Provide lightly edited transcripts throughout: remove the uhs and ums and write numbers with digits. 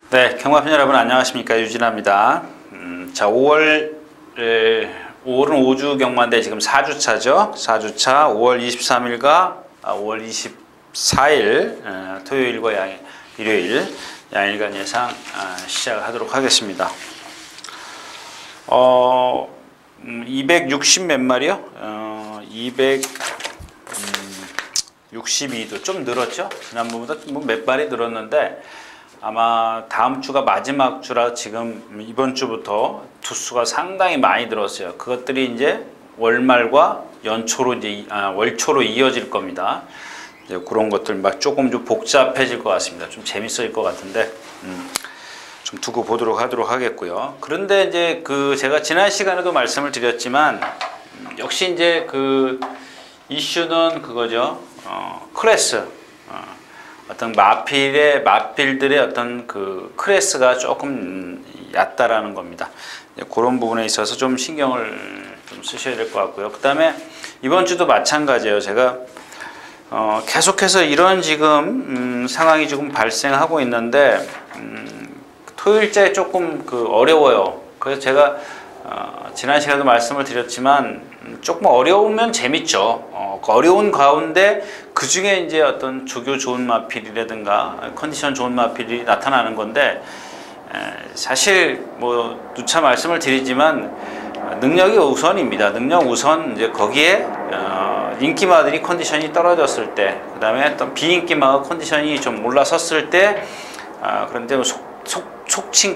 네, 경마팬 여러분 안녕하십니까, 유진아입니다. 자, 5월은 5주 경마인데 지금 4주차죠. 4주차 5월 23일과 5월 24일 토요일과 일요일 양일간 예상 시작하도록 하겠습니다. 260 몇 마리요? 262도 좀 늘었죠. 지난번보다 몇 마리 늘었는데 아마 다음 주가 마지막 주라 지금 이번 주부터 두수가 상당히 많이 늘었어요. 그것들이 이제 월말과 연초로 이제 월초로 이어질 겁니다. 이제 그런 것들 막 조금 좀 복잡해질 것 같습니다. 좀 재밌어질 것 같은데 좀 두고 보도록 하도록 하겠고요. 그런데 이제 제가 지난 시간에도 말씀을 드렸지만 역시 이제 이슈는 그거죠. 클래스. 어떤 마필들의 어떤 클래스가 조금 얕다라는 겁니다. 그런 부분에 있어서 좀 신경을 좀 쓰셔야 될 것 같고요. 그 다음에 이번 주도 마찬가지예요. 제가 계속해서 이런 지금 상황이 조금 발생하고 있는데 토요일째 조금 어려워요. 그래서 제가 지난 시간에도 말씀을 드렸지만 조금 어려우면 재밌죠. 어려운 가운데 그 중에 이제 어떤 조교 좋은 마필이라든가 컨디션 좋은 마필이 나타나는 건데 사실 뭐 누차 말씀을 드리지만 능력이 우선입니다. 능력 우선. 이제 거기에 인기마들이 컨디션이 떨어졌을 때, 그 다음에 어떤 비인기마가 컨디션이 좀 올라섰을 때, 그런데 속칭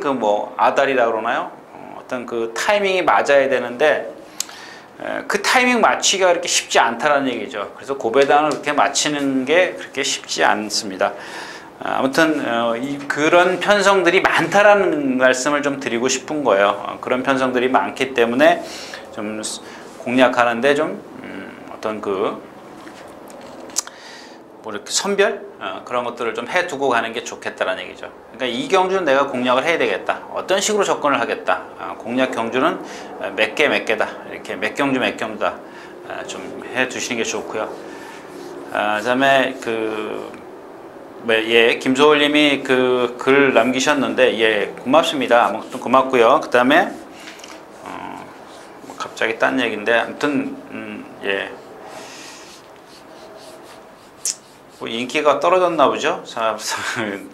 아다리라 그러나요? 어떤 타이밍이 맞아야 되는데 그 타이밍 맞추기가 그렇게 쉽지 않다는 얘기죠. 그래서 고배당을 그렇게 맞추는 게 그렇게 쉽지 않습니다. 아무튼 그런 편성들이 많다라는 말씀을 좀 드리고 싶은 거예요. 그런 편성들이 많기 때문에 좀 공략하는데 좀 어떤 이렇게 선별 그런 것들을 좀 해두고 가는 게 좋겠다라는 얘기죠. 그러니까 이 경주는 내가 공략을 해야 되겠다. 어떤 식으로 접근을 하겠다. 공략 경주는 몇 개다. 이렇게 몇 경주다. 좀 해두시는 게 좋고요. 그다음에 김소월님이 글 남기셨는데 고맙습니다. 아무튼 고맙고요. 그다음에 갑자기 딴 얘기인데 아무튼 인기가 떨어졌나 보죠.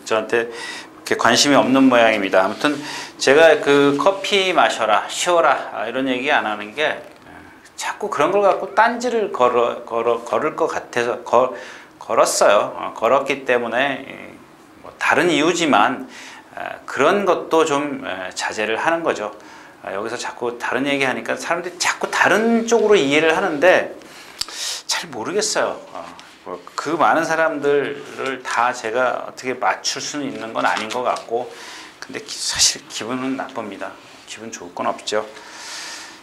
저한테 그렇게 관심이 없는 모양입니다. 아무튼 제가 커피 마셔라, 쉬어라 이런 얘기 안 하는 게 자꾸 그런 걸 갖고 딴지를 걸을 것 같아서 걸었어요. 걸었기 때문에 다른 이유지만 그런 것도 좀 자제를 하는 거죠. 여기서 자꾸 다른 얘기 하니까 사람들이 자꾸 다른 쪽으로 이해를 하는데 잘 모르겠어요. 그 많은 사람들을 다 제가 어떻게 맞출 수는 있는 건 아닌 것 같고, 근데 사실 기분은 나쁩니다. 기분 좋을 건 없죠.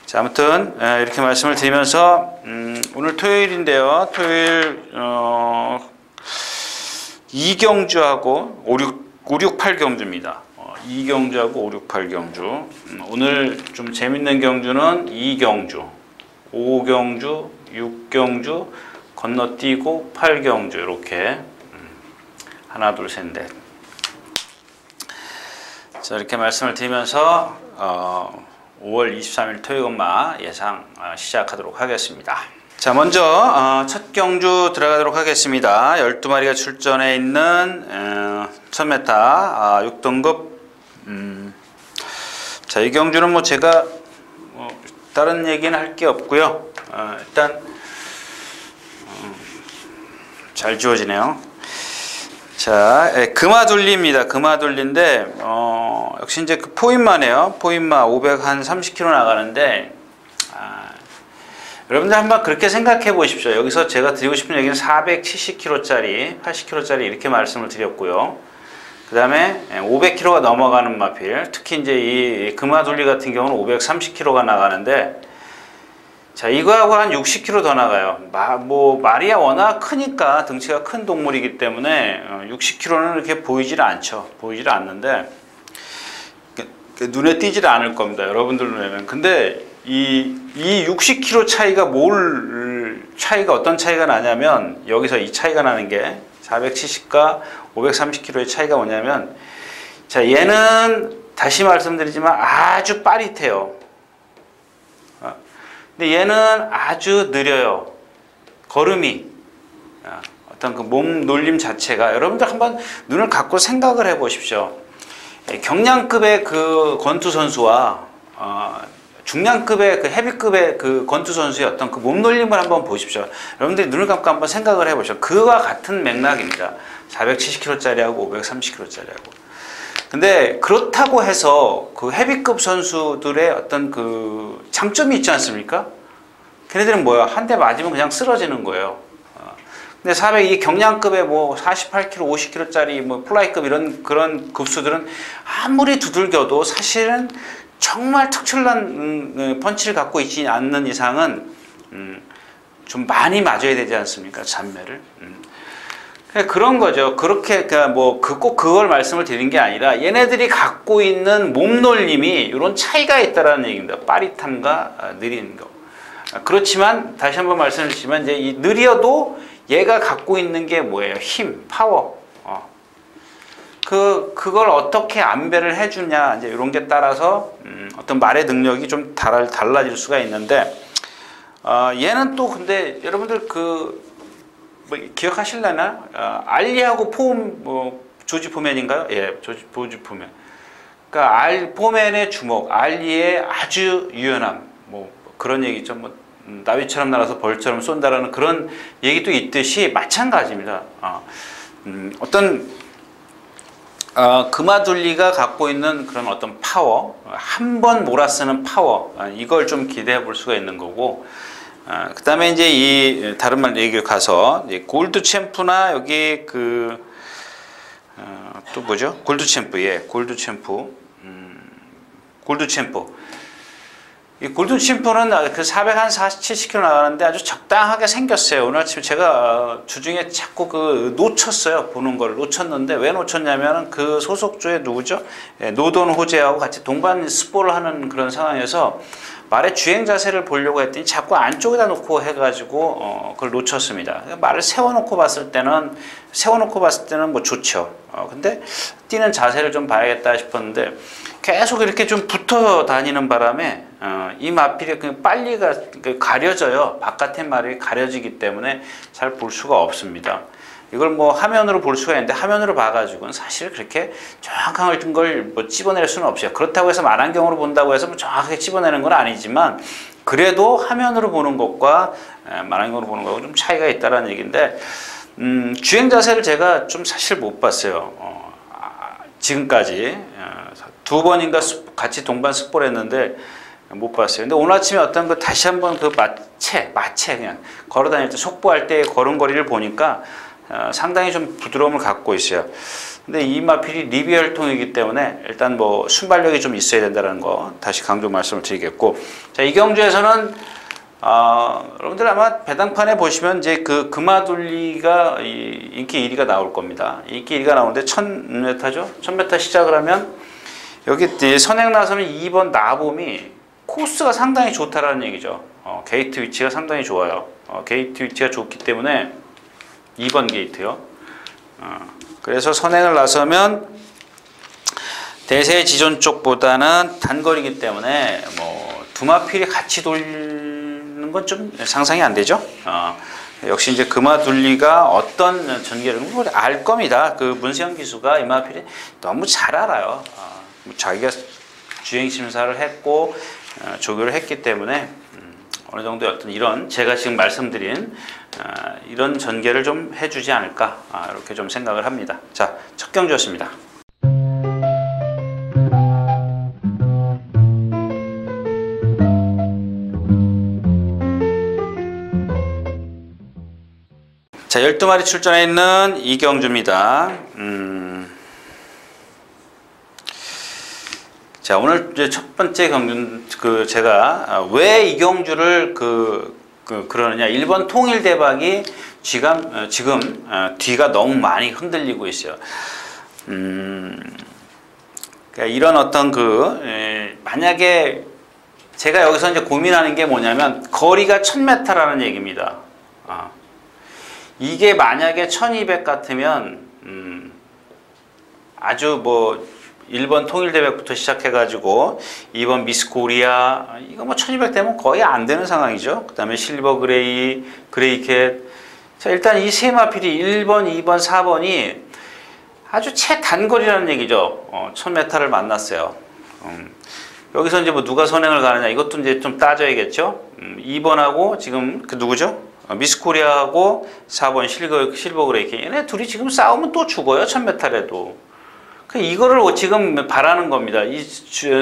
자, 아무튼 이렇게 말씀을 드리면서 오늘 토요일인데요. 토요일 2경주하고 5, 6, 8경주입니다. 2경주하고 5, 6, 8경주. 오늘 좀 재밌는 경주는 2경주, 5경주, 6경주, 건너뛰고 8경주 이렇게 하나 둘 셋 넷. 자, 이렇게 말씀을 드리면서 5월 23일 토요일마 예상 시작하도록 하겠습니다. 자, 먼저 첫 경주 들어가도록 하겠습니다. 12마리가 출전해 있는 1000m 6등급. 자, 이 경주는 뭐 제가 다른 얘기는 할 게 없고요. 일단 잘 지워지네요. 자, 금화둘리입니다. 금화둘리인데 역시 이제 포인마네요. 포인마 530km 나가는데 여러분들 한번 그렇게 생각해 보십시오. 여기서 제가 드리고 싶은 얘기는 470km짜리, 80km짜리 이렇게 말씀을 드렸고요. 그 다음에 500km가 넘어가는 마필, 특히 이제 이 금화둘리 같은 경우는 530km가 나가는데, 자, 이거하고 한 60km 더 나가요. 말이야 워낙 크니까, 덩치가 큰 동물이기 때문에 60km는 이렇게 보이질 않죠. 보이질 않는데 눈에 띄질 않을 겁니다. 여러분들 눈에는. 근데 이 60km 차이가 어떤 차이가 나냐면, 여기서 이 차이가 나는 게 470과 530km의 차이가 뭐냐면, 자, 얘는 다시 말씀드리지만 아주 빠릿해요. 근데 얘는 아주 느려요. 걸음이. 어떤 그 몸 놀림 자체가, 여러분들 한번 눈을 감고 생각을 해 보십시오. 경량급의 그 권투 선수와 중량급의 그 헤비급의 그 권투 선수의 어떤 그 몸놀림을 한번 보십시오. 여러분들이 눈을 감고 한번 생각을 해 보십시오. 그와 같은 맥락입니다. 470kg짜리하고 530kg짜리하고. 근데 그렇다고 해서 그 헤비급 선수들의 어떤 그 장점이 있지 않습니까? 걔네들은 뭐야? 한 대 맞으면 그냥 쓰러지는 거예요. 근데 400, 이 경량급의 뭐 48kg, 50kg짜리 뭐 플라이급 이런 그런 급수들은 아무리 두들겨도 사실은 정말 특출난 펀치를 갖고 있지 않는 이상은 좀 많이 맞아야 되지 않습니까? 잔매를. 그런 거죠. 그렇게 뭐 꼭 그걸 말씀을 드린 게 아니라 얘네들이 갖고 있는 몸놀림이 이런 차이가 있다라는 얘기입니다. 빠릿함과 느린 거. 그렇지만 다시 한번 말씀을 드리지만 이제 이 느려도 얘가 갖고 있는 게 뭐예요? 힘, 파워. 그걸 어떻게 안배를 해주냐, 이제 이런 게 따라서 어떤 말의 능력이 좀 달라질 수가 있는데, 얘는 또 근데 여러분들 뭐 기억하실려나? 알리하고 조지 포맨인가요? 예, 조지 포맨. 그러니까 포맨의 주먹, 알리의 아주 유연함, 뭐 그런 얘기죠. 뭐 나비처럼 날아서 벌처럼 쏜다라는 그런 얘기도 있듯이 마찬가지입니다. 어떤 금화둘리가 갖고 있는 그런 어떤 파워, 한 번 몰아쓰는 파워, 이걸 좀 기대해 볼 수가 있는 거고, 그 다음에 이제 이 다른 말 얘기 가서 골드 챔프나 여기 또 뭐죠? 골드 챔프, 예, 골드 챔프, 골드 챔프. 이 골든 챔프는 그 470kg 나가는데 아주 적당하게 생겼어요. 오늘 아침에 제가 주중에 자꾸 놓쳤어요. 보는 걸 놓쳤는데 왜 놓쳤냐면 그 소속주의 누구죠? 예, 노던 호재하고 같이 동반 스포를 하는 그런 상황에서 말의 주행 자세를 보려고 했더니 자꾸 안쪽에다 놓고 해가지고 그걸 놓쳤습니다. 말을 세워놓고 봤을 때는 뭐 좋죠. 근데 뛰는 자세를 좀 봐야겠다 싶었는데 계속 이렇게 좀 붙어 다니는 바람에 이 마필이 그냥 빨리 가려져요. 바깥의 말이 가려지기 때문에 잘 볼 수가 없습니다. 이걸 뭐 화면으로 볼 수가 있는데 화면으로 봐가지고는 사실 그렇게 정확한 걸 뭐 집어낼 수는 없어요. 그렇다고 해서 만안경으로 본다고 해서 뭐 정확하게 집어내는 건 아니지만 그래도 화면으로 보는 것과 만안경으로 보는 것과 좀 차이가 있다는 얘기인데 주행 자세를 제가 좀 사실 못 봤어요. 지금까지 두 번인가 같이 동반 스포를 했는데 못 봤어요. 근데 오늘 아침에 어떤 다시 한번 마체 그냥 걸어 다닐 때 속보할 때 걸음걸이를 보니까 상당히 좀 부드러움을 갖고 있어요. 근데 이 마필이 리비열통이기 때문에 일단 뭐 순발력이 좀 있어야 된다는 거 다시 강조 말씀을 드리겠고, 자, 이 경주에서는 여러분들 아마 배당판에 보시면 이제 그 금화둘리가 인기 1위가 나올 겁니다. 인기 1위가 나오는데 1000m죠? 1000m 시작을 하면 여기 선행 나서는 2번 나봄이 코스가 상당히 좋다라는 얘기죠. 게이트 위치가 상당히 좋아요. 게이트 위치가 좋기 때문에 2번 게이트요. 그래서 선행을 나서면 대세 지존 쪽보다는 단거리이기 때문에 뭐 두마필이 같이 돌는 건 좀 상상이 안 되죠. 역시 이제 금화둘리가 어떤 전개를 알 겁니다. 그 문세영 기수가 이마필이 너무 잘 알아요. 자기가 주행 심사를 했고 조교를 했기 때문에 어느 정도 어떤 이런 제가 지금 말씀드린 이런 전개를 좀 해주지 않을까 이렇게 좀 생각을 합니다. 자, 첫 경주였습니다. 자, 12마리 출전해 있는 이경주입니다. 자, 오늘 이제 첫 번째 경주, 제가 왜 이경주를 그러느냐. 1번 통일대박이 지금 뒤가 너무 많이 흔들리고 있어요. 그러니까 이런 어떤 만약에 제가 여기서 이제 고민하는 게 뭐냐면 거리가 1000m라는 얘기입니다. 이게 만약에 1200 같으면 아주 뭐 1번 통일대백부터 시작해가지고 2번 미스 코리아 이거 뭐 1200 되면 거의 안 되는 상황이죠. 그 다음에 실버 그레이, 그레이캣. 자, 일단 이 세 마필이 1번, 2번, 4번이 아주 최단거리라는 얘기죠. 1000m를 만났어요. 여기서 이제 뭐 누가 선행을 가느냐 이것도 이제 좀 따져야겠죠. 2번하고 지금 그 누구죠? 미스 코리아하고 4번 실버 그레이캣. 얘네 둘이 지금 싸우면 또 죽어요. 1000m래도. 이거를 지금 바라는 겁니다.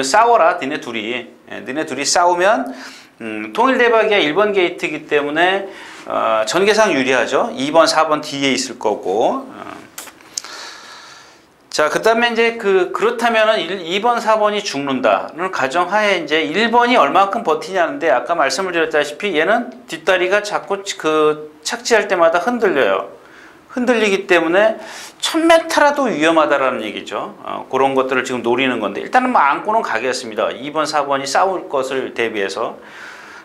싸워라, 니네 둘이. 니네 둘이 싸우면, 통일대박이야 1번 게이트이기 때문에, 전개상 유리하죠. 2번, 4번 뒤에 있을 거고. 자, 그 다음에 이제 그렇다면은 2번, 4번이 죽는다는 가정하에 이제 1번이 얼마큼 버티냐는데, 아까 말씀을 드렸다시피 얘는 뒷다리가 자꾸 착지할 때마다 흔들려요. 흔들리기 때문에 1000m라도 위험하다라는 얘기죠. 그런 것들을 지금 노리는 건데 일단은 뭐 안고는 가겠습니다. 2번, 4번이 싸울 것을 대비해서.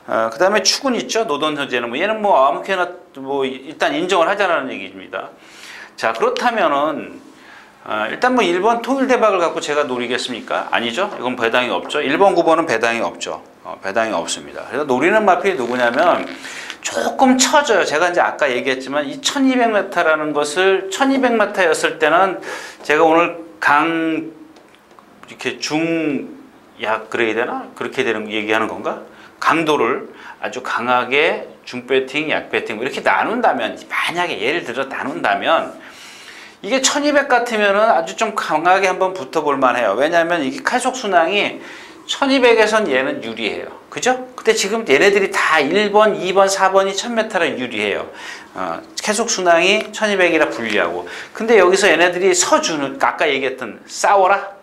그 다음에 축은 있죠. 노던 현재는 뭐 얘는 뭐 아무렇게나 뭐 일단 인정을 하자라는 얘기입니다. 자, 그렇다면은 일단 뭐 1번 통일대박을 갖고 제가 노리겠습니까? 아니죠. 이건 배당이 없죠. 1번, 9번은 배당이 없죠. 배당이 없습니다. 그래서 노리는 마필이 누구냐면 조금 처져요. 제가 이제 아까 얘기했지만 이 1200m라는 것을 1200m였을 때는 제가 오늘 이렇게 중약 그래야 되나? 그렇게 되는 얘기하는 건가? 강도를 아주 강하게 중배팅, 약배팅 이렇게 나눈다면 만약에 예를 들어 나눈다면 이게 1200 같으면은 아주 좀 강하게 한번 붙어볼 만해요. 왜냐하면 이게 가속 순항이 1200에선 얘는 유리해요. 그죠? 근데 지금 얘네들이 다 1번, 2번, 4번이 1000m라 유리해요. 계속 순항이 1200이라 불리하고. 근데 여기서 얘네들이 서주는, 아까 얘기했던 싸워라.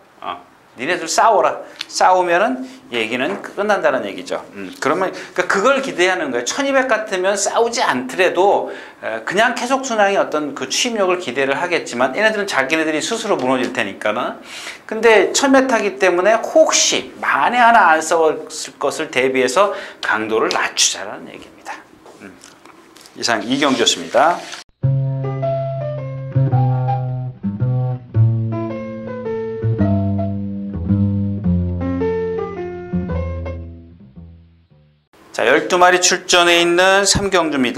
니네들 싸워라. 싸우면은 얘기는 끝난다는 얘기죠. 그러면 그걸 기대하는 거예요. 1200 같으면 싸우지 않더라도 그냥 계속 순항이 어떤 그 추임력을 기대를 하겠지만 얘네들은 자기네들이 스스로 무너질 테니까는. 근데 1000m이기 때문에 혹시 만에 하나 안 싸웠을 것을 대비해서 강도를 낮추자라는 얘기입니다. 이상 이경주였습니다. 자, 12마리 출전해 있는 3경주입니다.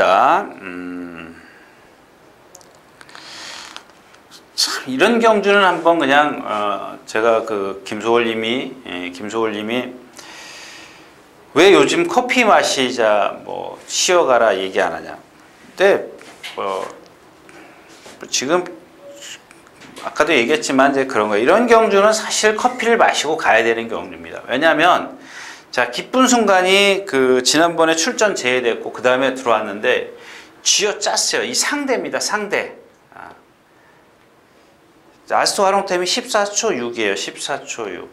참, 이런 경주는 한번 그냥, 제가 김소월님이 왜 요즘 커피 마시자, 뭐, 쉬어가라 얘기 안 하냐. 근데, 지금, 아까도 얘기했지만 이제 그런 거예요. 이런 경주는 사실 커피를 마시고 가야 되는 경주입니다. 왜냐하면, 자, 기쁜 순간이 지난번에 출전 제외됐고 그 다음에 들어왔는데 쥐어짰어요. 이 상대입니다. 상대. 아스토 화롱템이 14초 6이에요. 14초 6.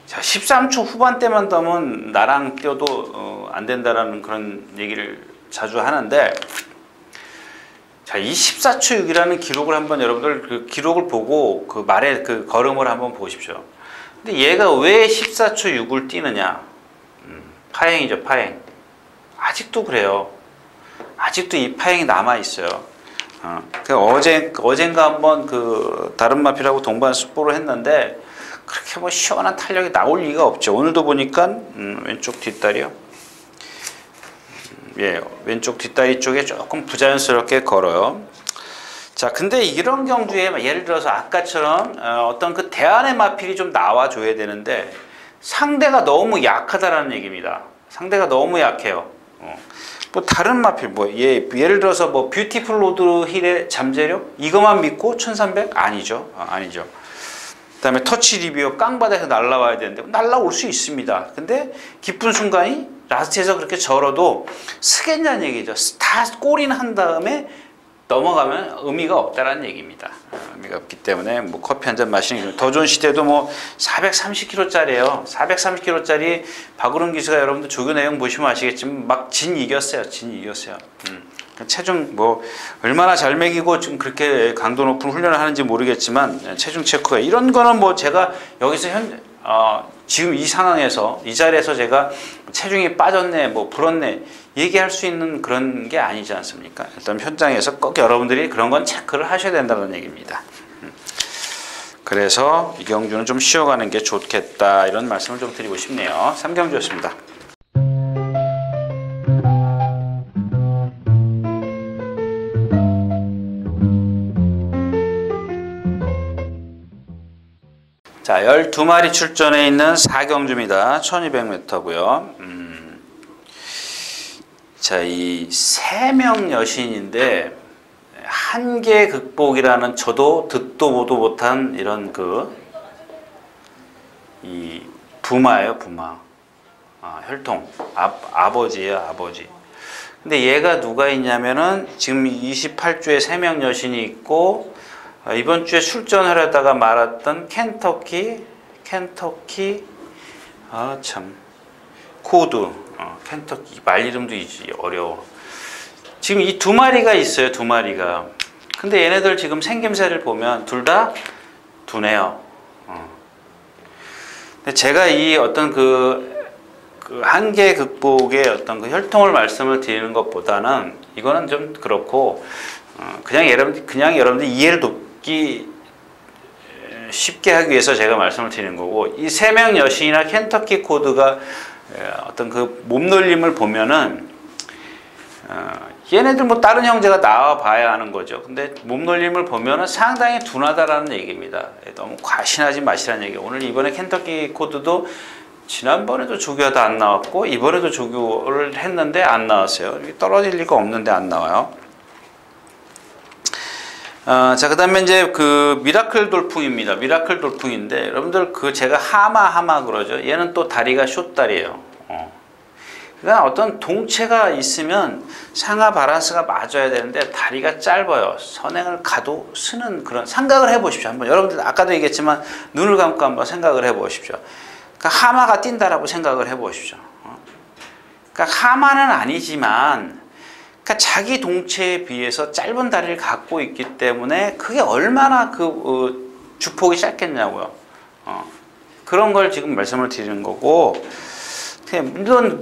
자, 13초 후반대만 더면 나랑 뛰어도 안 된다라는 그런 얘기를 자주 하는데, 자, 이 14초 6이라는 기록을 한번 여러분들 그 기록을 보고 그 말의 그 걸음을 한번 보십시오. 근데 얘가 왜 14초 6을 뛰느냐? 파행이죠, 파행. 아직도 그래요. 아직도 이 파행이 남아있어요. 어젠가 한번 다른 마필하고 동반 습보를 했는데, 그렇게 뭐 시원한 탄력이 나올 리가 없죠. 오늘도 보니까, 왼쪽 뒷다리요. 예, 왼쪽 뒷다리 쪽에 조금 부자연스럽게 걸어요. 자, 근데 이런 경주에 예를 들어서 아까처럼 어떤 대안의 마필이 좀 나와줘야 되는데 상대가 너무 약하다라는 얘기입니다. 상대가 너무 약해요. 뭐 다른 마필 예를 들어서 뭐 뷰티풀 로드 힐의 잠재력 이것만 믿고 1300 아니죠. 아니죠. 그다음에 터치 리뷰어 깡바닥에서 날라와야 되는데 날라올 수 있습니다. 근데 기쁜 순간이 라스트에서 그렇게 절어도 쓰겠냐는 얘기죠. 다 골인 한 다음에 넘어가면 의미가 없다라는 얘기입니다. 의미가 없기 때문에 뭐 커피 한 잔 마시는 게 더 좋은 시대도 뭐 430kg짜리예요. 430kg짜리 박우름 기수가 여러분들 조교 내용 보시면 아시겠지만 막 진 이겼어요. 체중 뭐 얼마나 잘 먹이고 좀 그렇게 강도 높은 훈련을 하는지 모르겠지만 체중 체크가 이런 거는 뭐 제가 여기서 지금 이 상황에서 이 자리에서 제가 체중이 빠졌네 뭐 불었네 얘기할 수 있는 그런 게 아니지 않습니까? 일단 현장에서 꼭 여러분들이 그런 건 체크를 하셔야 된다는 얘기입니다. 그래서 이 경주는 좀 쉬어가는 게 좋겠다 이런 말씀을 좀 드리고 싶네요. 3경주였습니다. 자, 12마리 출전해 있는 4경주입니다. 1200m고요. 자, 이 3명 여신인데 한계 극복이라는 저도 듣도 보도 못한 이런 이 부마예요, 부마. 혈통. 아버지예요, 아버지. 근데 얘가 누가 있냐면은 지금 28주에 3명 여신이 있고 이번 주에 출전을 하다가 말았던 켄터키 코드, 켄터키 말 이름도 어려워. 지금 이 2마리가 있어요, 2마리가. 근데 얘네들 지금 생김새를 보면 둘 다 두네요. 근데 제가 이 어떤 그 한계 극복의 어떤 그 혈통을 말씀을 드리는 것보다는 이거는 좀 그렇고 그냥 여러분들 이해를 돕기 쉽게 하기 위해서 제가 말씀을 드리는 거고, 이 3명 여신이나 켄터키 코드가 어떤 그 몸놀림을 보면은 얘네들 뭐 다른 형제가 나와 봐야 하는 거죠. 근데 몸놀림을 보면은 상당히 둔하다라는 얘기입니다. 너무 과신하지 마시라는 얘기. 오늘 이번에 켄터키 코드도 지난번에도 조교하다 안 나왔고 이번에도 조교를 했는데 안 나왔어요. 떨어질 리가 없는데 안 나와요. 자, 그 다음에 이제 그 미라클 돌풍입니다. 미라클 돌풍인데 여러분들 제가 하마 그러죠. 얘는 또 다리가 숏다리예요. 그러니까 어떤 동체가 있으면 상하 밸런스가 맞아야 되는데 다리가 짧아요. 선행을 가도 쓰는 그런 생각을 해보십시오. 한번 여러분들 아까도 얘기했지만 눈을 감고 한번 생각을 해보십시오. 그러니까 하마가 뛴다라고 생각을 해보십시오. 그러니까 하마는 아니지만 그러니까 자기 동체에 비해서 짧은 다리를 갖고 있기 때문에 그게 얼마나 주폭이 짧겠냐고요. 그런 걸 지금 말씀을 드리는 거고,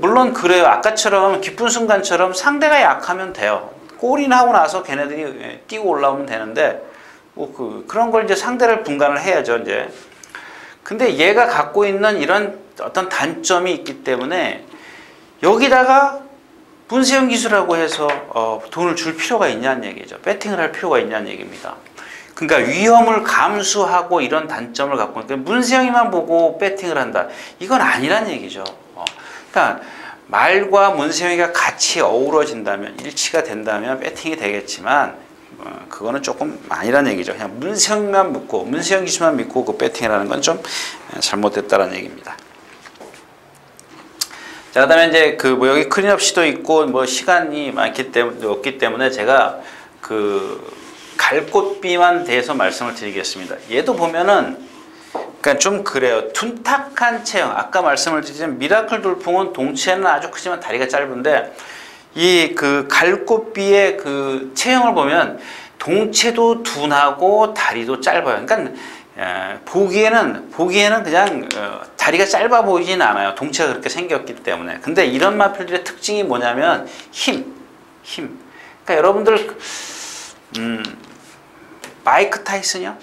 물론 그래요. 아까처럼 기쁜 순간처럼 상대가 약하면 돼요. 골인 하고 나서 걔네들이 뛰고 올라오면 되는데 그런 걸 이제 상대를 분간을 해야죠, 이제. 근데 얘가 갖고 있는 이런 어떤 단점이 있기 때문에 여기다가 문세영 기술이라고 해서 돈을 줄 필요가 있냐는 얘기죠. 배팅을 할 필요가 있냐는 얘기입니다. 그러니까 위험을 감수하고 이런 단점을 갖고 있는데 문세영이만 보고 배팅을 한다. 이건 아니란 얘기죠. 그러니까 말과 문세영이가 같이 어우러진다면, 일치가 된다면 배팅이 되겠지만 그거는 조금 아니란 얘기죠. 그냥 문세영만 믿고, 문세영 기술만 믿고 그 배팅을 하는 건 좀 잘못됐다는 얘기입니다. 자, 그다음에 이제 여기 클린업 시도 있고 시간이 없기 때문에 제가 갈꽃비만 대해서 말씀을 드리겠습니다. 얘도 보면은 그러니까 좀 그래요. 둔탁한 체형. 아까 말씀을 드리자면 미라클 돌풍은 동체는 아주 크지만 다리가 짧은데 이 갈꽃비의 체형을 보면 동체도 둔하고 다리도 짧아요. 그러니까 보기에는 그냥 다리가 짧아 보이진 않아요. 동체가 그렇게 생겼기 때문에. 근데 이런 마필들의 특징이 뭐냐면 힘. 그러니까 여러분들 마이크 타이슨이요?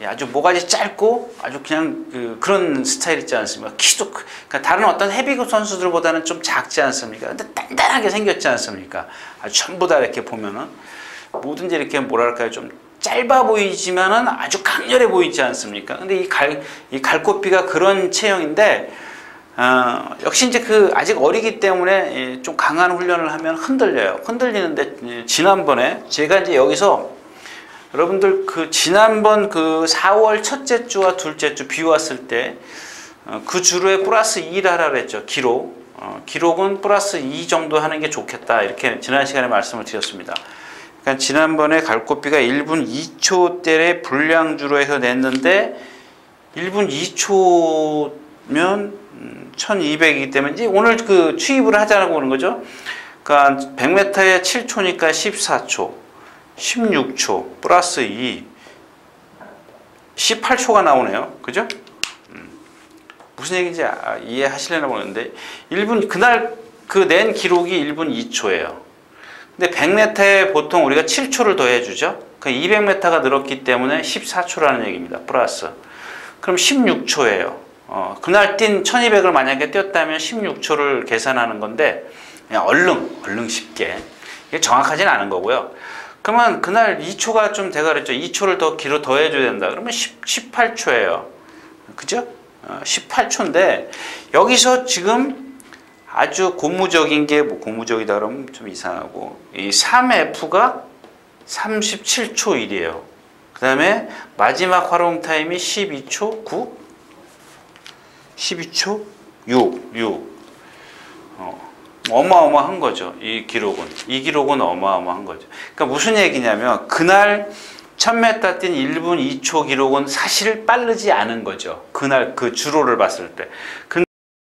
아주 모가지 짧고 아주 그냥 그런 스타일 있지 않습니까? 키도 그러니까 다른 어떤 헤비급 선수들보다는 좀 작지 않습니까? 근데 단단하게 생겼지 않습니까? 아주 전부 다 이렇게 보면은 뭐든지 이렇게 뭐랄까요, 좀 짧아 보이지만은 아주 강렬해 보이지 않습니까? 근데 이 갈꽃비가 그런 체형인데 역시 이제 아직 어리기 때문에 좀 강한 훈련을 하면 흔들리는데 지난번에 제가 이제 여기서 여러분들 지난번 4월 첫째 주와 둘째 주 비 왔을 때 그 주로에 플러스 2를 하라 그랬죠. 기록은 플러스 2 정도 하는 게 좋겠다. 이렇게 지난 시간에 말씀을 드렸습니다. 그러니까 지난번에 갈꽃비가 1분 2초대의 불량주로 해서 냈는데 1분 2초면 1200이기 때문에 이제 오늘 추입을 하자고 그러는 거죠. 그러니까 100m에 7초니까 14초, 16초, 플러스 2, 18초가 나오네요. 그죠? 무슨 얘기인지 이해하시려나 모르는데 1분, 그날 낸 기록이 1분 2초예요. 근데 100m에 보통 우리가 7초를 더해주죠. 그 200m가 늘었기 때문에 14초라는 얘기입니다. 플러스. 그럼 16초예요. 그날 뛴 1200을 만약에 뛰었다면 16초를 계산하는 건데 그냥 얼른 쉽게. 이게 정확하진 않은 거고요. 그러면 그날 2초가 좀 돼가 그랬죠. 2초를 더 길어 더 해줘야 된다. 그러면 18초예요. 그죠? 18초인데 여기서 지금 아주 고무적인 게 뭐 고무적이다 그러면 좀 이상하고 이 3F가 37초 1이에요. 그 다음에 마지막 활용 타임이 12초 9, 12초 6. 어마어마한 거죠. 이 기록은 어마어마한 거죠. 그러니까 무슨 얘기냐면 그날 1000m 뛴 1분 2초 기록은 사실 빠르지 않은 거죠. 그날 그 주로를 봤을 때. 그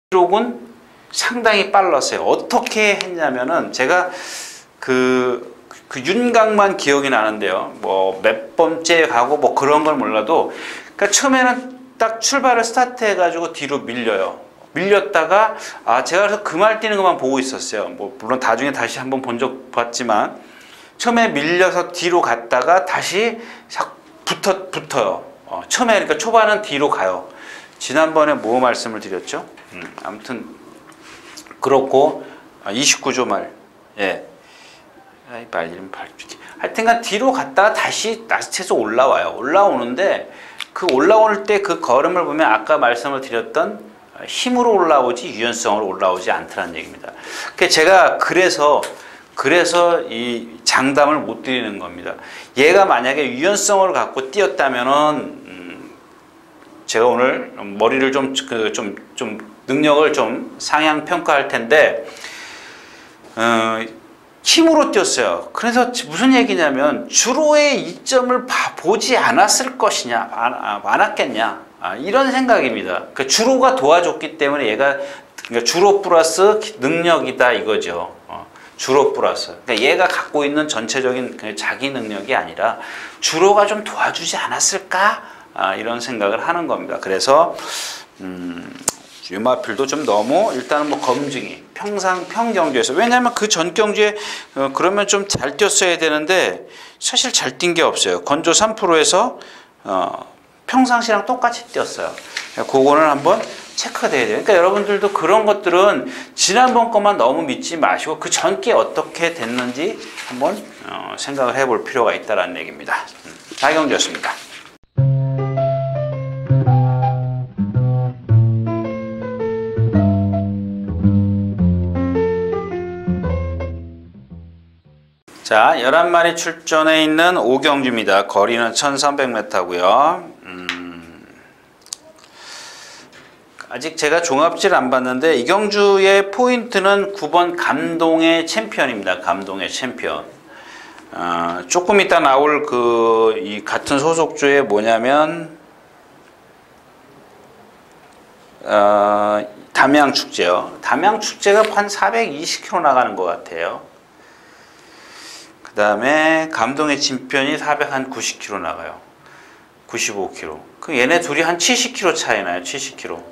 기록은 상당히 빨랐어요. 어떻게 했냐면은 제가 그 윤곽만 기억이 나는데요. 뭐 몇 번째 가고 뭐 그런 걸 몰라도 그러니까 처음에는 딱 출발을 스타트 해가지고 뒤로 밀려요. 밀렸다가 제가 그래서 그 말 뛰는 것만 보고 있었어요. 뭐 물론 나중에 다시 한번 본 적 봤지만 처음에 밀려서 뒤로 갔다가 다시 붙어요. 처음에 그러니까 초반은 뒤로 가요. 지난번에 뭐 말씀을 드렸죠? 아무튼 그렇고 29조 말. 예. 말리면 발주기. 하여튼간 뒤로 갔다가 다시 라스트에서 올라와요. 올라오는데 그 올라올 때 그 걸음을 보면 아까 말씀을 드렸던 힘으로 올라오지 유연성으로 올라오지 않더라는 얘기입니다. 제가 그래서 이 장담을 못 드리는 겁니다. 얘가 만약에 유연성을 갖고 뛰었다면은 제가 오늘 머리를 좀 능력을 좀 상향 평가할 텐데 힘으로 뛰었어요. 그래서 무슨 얘기냐면 주로의 이점을 보지 않았을 것이냐, 않았겠냐. 이런 생각입니다. 그러니까 주로가 도와줬기 때문에 얘가 그러니까 주로 플러스 능력이다 이거죠. 주로 플러스. 그러니까 얘가 갖고 있는 전체적인 자기 능력이 아니라 주로가 좀 도와주지 않았을까? 이런 생각을 하는 겁니다. 그래서 유마필도 좀 너무 일단은 뭐 검증이 평경주에서 왜냐하면 그 전 경주에 그러면 좀 잘 뛰었어야 되는데 사실 잘 뛴 게 없어요. 건조 3%에서 평상시랑 똑같이 뛰었어요. 그거는 한번 체크가 돼야 돼요. 그러니까 여러분들도 그런 것들은 지난번 것만 너무 믿지 마시고 그 전께 어떻게 됐는지 한번 생각을 해볼 필요가 있다는 얘기입니다. 자경주였습니다. 자, 11마리 출전해 있는 오경주입니다. 거리는 1300m고요. 아직 제가 종합질 안 봤는데 이 경주의 포인트는 9번 감동의 챔피언입니다. 감동의 챔피언. 조금 이따 나올 이 같은 소속주에 뭐냐면 담양축제요. 담양축제가 한 420km 나가는 것 같아요. 그 다음에 감동의 챔피언이 490km 나가요. 95km. 그 얘네 둘이 한 70km 차이 나요. 70km.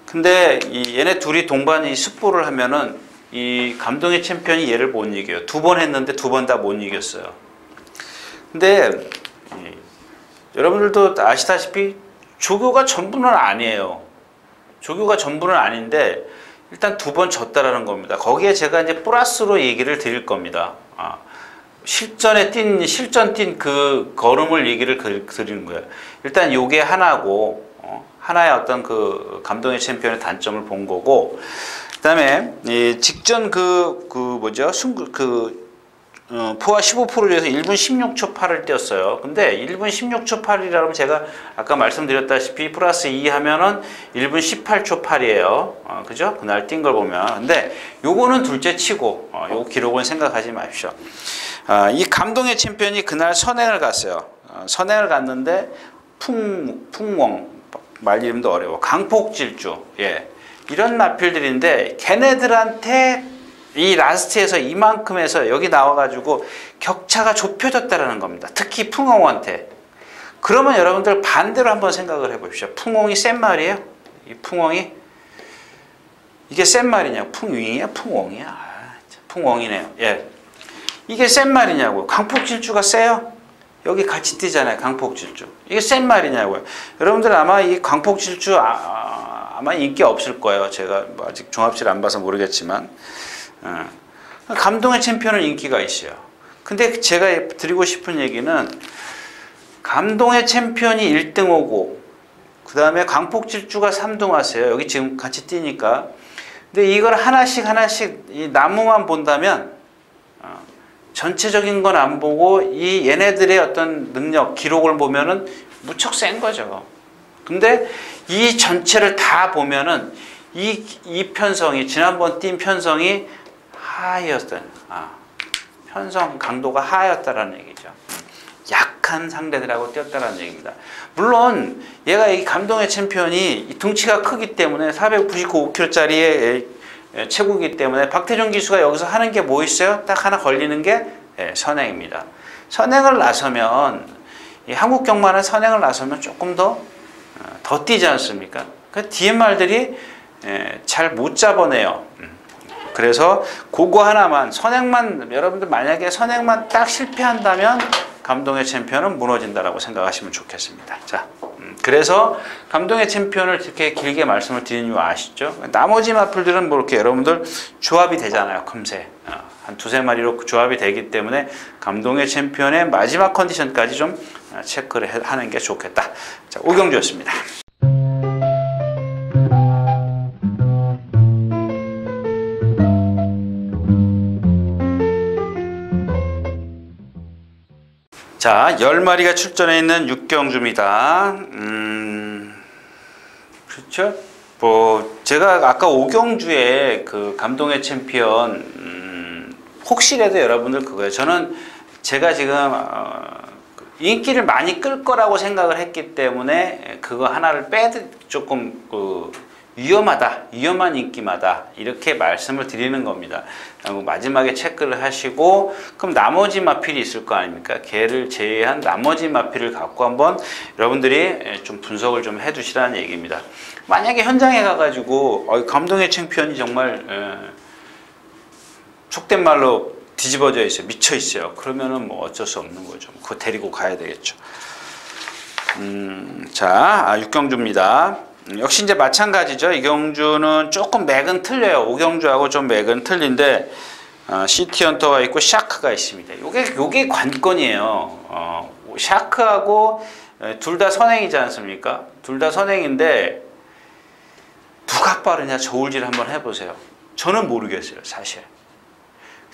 근데 얘네 둘이 동반이 스포를 하면은 이 감동의 챔피언이 얘를 못 이겨요. 2번 했는데 2번 다 못 이겼어요. 근데 여러분들도 아시다시피 조교가 전부는 아니에요. 조교가 전부는 아닌데 일단 2번 졌다라는 겁니다. 거기에 제가 이제 플러스로 얘기를 드릴 겁니다. 실전 뛴 그 걸음을 얘기를 드리는 거예요. 일단 요게 하나고, 하나의 어떤 그 감동의 챔피언의 단점을 본 거고, 그 다음에 직전 포화 15%에서 1분 16초 8을 뛰었어요. 근데 1분 16초 8이라면 제가 아까 말씀드렸다시피 플러스 2 하면은 1분 18초 8이에요. 그죠? 그날 뛴 걸 보면. 근데 요거는 둘째 치고, 요 기록은 생각하지 마십시오. 이 감동의 챔피언이 그날 선행을 갔어요. 선행을 갔는데 풍몽, 말 이름도 어려워. 강폭질주. 예. 이런 마필들인데 걔네들한테 이 라스트에서 이만큼에서 여기 나와가지고 격차가 좁혀졌다라는 겁니다. 특히 풍홍한테. 그러면 여러분들 반대로 한번 생각을 해보십시오. 풍홍이 센 말이에요? 이 풍홍이? 이게 센 말이냐? 풍윙이야? 풍홍이야? 풍홍이네요. 예. 이게 센 말이냐고. 강폭질주가 세요? 여기 같이 뛰잖아요. 강폭질주. 이게 센 말이냐고요. 여러분들 아마 이 강폭질주 아마 인기 없을 거예요. 제가 뭐 아직 종합질 안 봐서 모르겠지만 감동의 챔피언은 인기가 있어요. 근데 제가 드리고 싶은 얘기는 감동의 챔피언이 1등 오고 그 다음에 강폭질주가 3등 왔어요. 여기 지금 같이 뛰니까. 근데 이걸 하나씩 이 나무만 본다면 전체적인 건 안 보고 이 얘네들의 어떤 능력, 기록을 보면은 무척 센 거죠. 근데 이 전체를 다 보면은 이 편성이 지난번 뛴 편성이 하였다. 편성 강도가 하였다라는 얘기죠. 약한 상대들하고 뛰었다라는 얘기입니다. 물론 얘가 이 감동의 챔피언이 이 덩치가 크기 때문에 499kg짜리의 최고이기 때문에 박태종 기수가 여기서 하는 게 뭐 있어요? 딱 하나 걸리는 게 선행입니다. 선행을 나서면 이 한국 경마는 선행을 나서면 조금 더 뛰지 않습니까? 그 뒤에 말들이 잘 못 잡아내요. 그래서 그거 하나만 선행만 여러분들 만약에 선행만 딱 실패한다면 감동의 챔피언은 무너진다라고 생각하시면 좋겠습니다. 자, 그래서 감동의 챔피언을 이렇게 길게 말씀을 드린 이유 아시죠? 나머지 마풀들은 뭐 이렇게 여러분들 조합이 되잖아요. 금세 한 두세 마리로 조합이 되기 때문에 감동의 챔피언의 마지막 컨디션까지 좀 체크를 하는 게 좋겠다. 자, 오경주였습니다. 자, 10마리가 출전해 있는 육경주입니다. 그렇죠? 뭐 제가 아까 오경주의 그 감동의 챔피언 혹시라도 여러분들 그거예요. 저는 제가 지금 인기를 많이 끌 거라고 생각을 했기 때문에 그거 하나를 조금 위험한 인기마다 이렇게 말씀을 드리는 겁니다. 마지막에 체크를 하시고 그럼 나머지 마필이 있을 거 아닙니까? 걔를 제외한 나머지 마필을 갖고 한번 여러분들이 좀 분석을 좀 해두시라는 얘기입니다. 만약에 현장에 가가지고 감동의 챔피언이 정말 속된 말로 뒤집어져 있어요. 미쳐 있어요. 그러면은 뭐 어쩔 수 없는 거죠. 그거 데리고 가야 되겠죠. 자, 육경주입니다. 역시 이제 마찬가지죠. 이 경주는 조금 맥은 틀려요. 오경주하고 좀 맥은 틀린데 시티헌터가 있고 샤크가 있습니다. 요게 관건이에요. 샤크하고 둘 다 선행이지 않습니까? 둘 다 선행인데 누가 빠르냐 저울질 한번 해보세요. 저는 모르겠어요, 사실.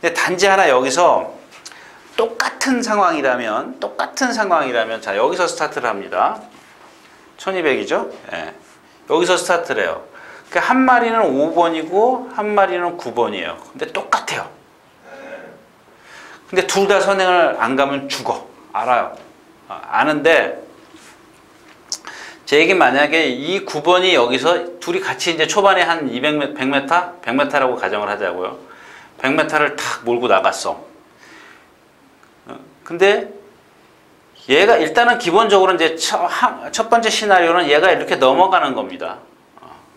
근데 단지 하나 여기서 똑같은 상황이라면 자, 여기서 스타트를 합니다. 1200이죠? 예. 여기서 스타트를 해요. 그러니까 한 마리는 5번이고 한 마리는 9번이에요. 근데 똑같아요. 근데 둘 다 선행을 안 가면 죽어. 알아요. 아는데 제 얘기 만약에 이 9번이 여기서 둘이 같이 이제 초반에 한 200m, 100m? 100m라고 가정을 하자고요. 100m를 탁 몰고 나갔어. 근데 얘가 일단은 기본적으로 이제 첫 번째 시나리오는 얘가 이렇게 넘어가는 겁니다.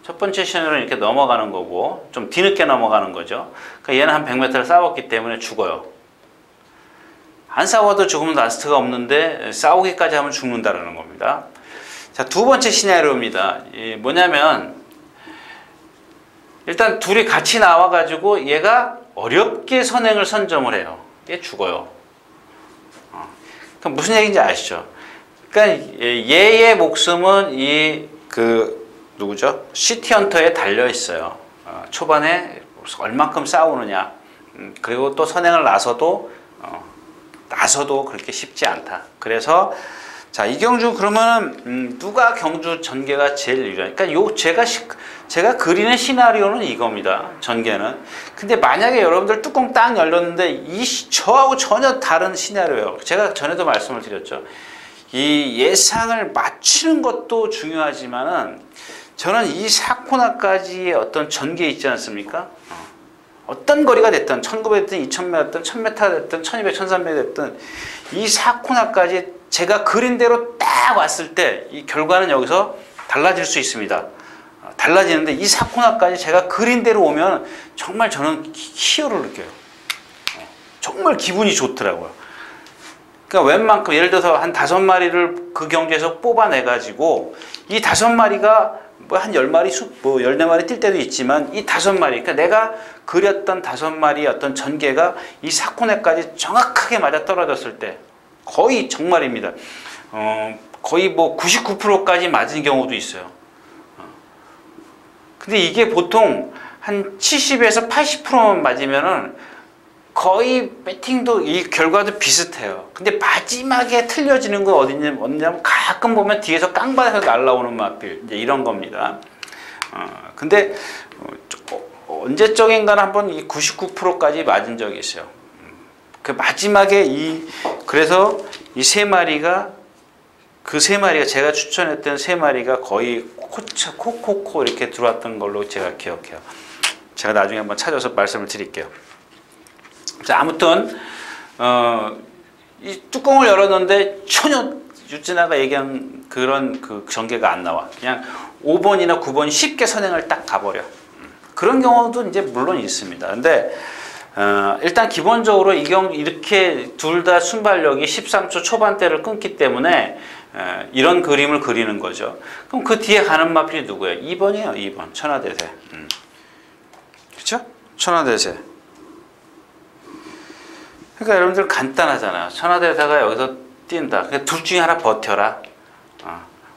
첫 번째 시나리오는 이렇게 넘어가는 거고 좀 뒤늦게 넘어가는 거죠. 그러니까 얘는 한 100m를 싸웠기 때문에 죽어요. 안 싸워도 죽으면 라스트가 없는데 싸우기까지 하면 죽는다라는 겁니다. 자, 두 번째 시나리오입니다. 뭐냐면 일단 둘이 같이 나와가지고 얘가 어렵게 선행을 선점을 해요. 얘 죽어요. 그럼 무슨 얘기인지 아시죠? 그러니까 얘의 목숨은 누구죠? 시티헌터에 달려 있어요. 초반에 얼만큼 싸우느냐. 그리고 또 선행을 나서도 그렇게 쉽지 않다. 그래서 자, 이 경주 그러면은 누가 경주 전개가 제일 유리하냐? 그러니까 제가 그리는 시나리오는 이겁니다. 전개는. 근데 만약에 여러분들 뚜껑 딱 열렸는데 저하고 전혀 다른 시나리오예요. 제가 전에도 말씀을 드렸죠. 이 예상을 맞추는 것도 중요하지만은 저는 이 4코너까지의 어떤 전개 있지 않습니까? 어떤 거리가 됐든 1900 됐든 2000m 됐든 1000m 됐든 1200, 1300 됐든 이 4코너까지 제가 그린 대로 딱 왔을 때 이 결과는 여기서 달라질 수 있습니다. 달라지는데 이 4코너까지 제가 그린 대로 오면 정말 저는 희열을 느껴요. 정말 기분이 좋더라고요. 그러니까 웬만큼 예를 들어서 한 5마리를 그 경주에서 뽑아내 가지고 이 5마리가 뭐 한 10마리 뭐 14마리 뛸 때도 있지만 이 5마리, 그러니까 내가 그렸던 5마리의 어떤 전개가 이 사코네까지 정확하게 맞아 떨어졌을 때 거의 정말입니다. 거의 뭐 99%까지 맞은 경우도 있어요. 근데 이게 보통 한 70에서 80%만 맞으면은 거의 배팅도 이 결과도 비슷해요. 근데 마지막에 틀려지는 건 어디냐면 가끔 보면 뒤에서 깡받아서 날라오는 마필, 이제 이런 겁니다. 근데 언제적인가는 한번 이 99%까지 맞은 적이 있어요. 그 마지막에 그래서 이 3마리가 그 3마리가 제가 추천했던 3마리가 거의 코코코 이렇게 들어왔던 걸로 제가 기억해요. 제가 나중에 한번 찾아서 말씀을 드릴게요. 자, 아무튼 이 뚜껑을 열었는데 전혀 유진아가 얘기한 그런 그 전개가 안 나와. 그냥 5번이나 9번이 쉽게 선행을 딱 가버려. 그런 경우도 이제 물론 있습니다. 근데 일단 기본적으로 이렇게 둘 다 순발력이 13초 초반대를 끊기 때문에 이런 그림을 그리는 거죠. 그럼 그 뒤에 가는 마필이 누구예요? 2번이에요. 2번 천하대세. 그렇죠? 천하대세. 그러니까 여러분들 간단하잖아요. 천하대세가 여기서 뛴다. 그러니까 둘 중에 하나 버텨라.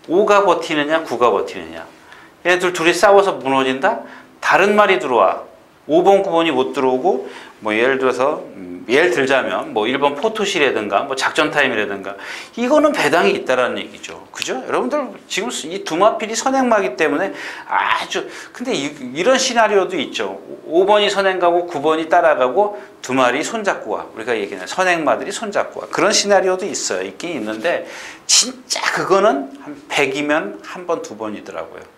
5가 버티느냐 9가 버티느냐. 얘들 둘이 싸워서 무너진다? 다른 말이 들어와. 5번 9번이 못 들어오고 뭐 예를 들자면 뭐 1번 포토시라든가 뭐 작전 타임이라든가 이거는 배당이 있다라는 얘기죠. 그죠? 여러분들 지금 이 두 마필이 선행마기 때문에 근데 이런 시나리오도 있죠. 5번이 선행 가고 9번이 따라가고 두 마리 손잡고 와. 우리가 얘기하는 선행마들이 손잡고 와. 그런 시나리오도 있어요. 있긴 있는데 진짜 그거는 한 100이면 한 번, 두 번이더라고요.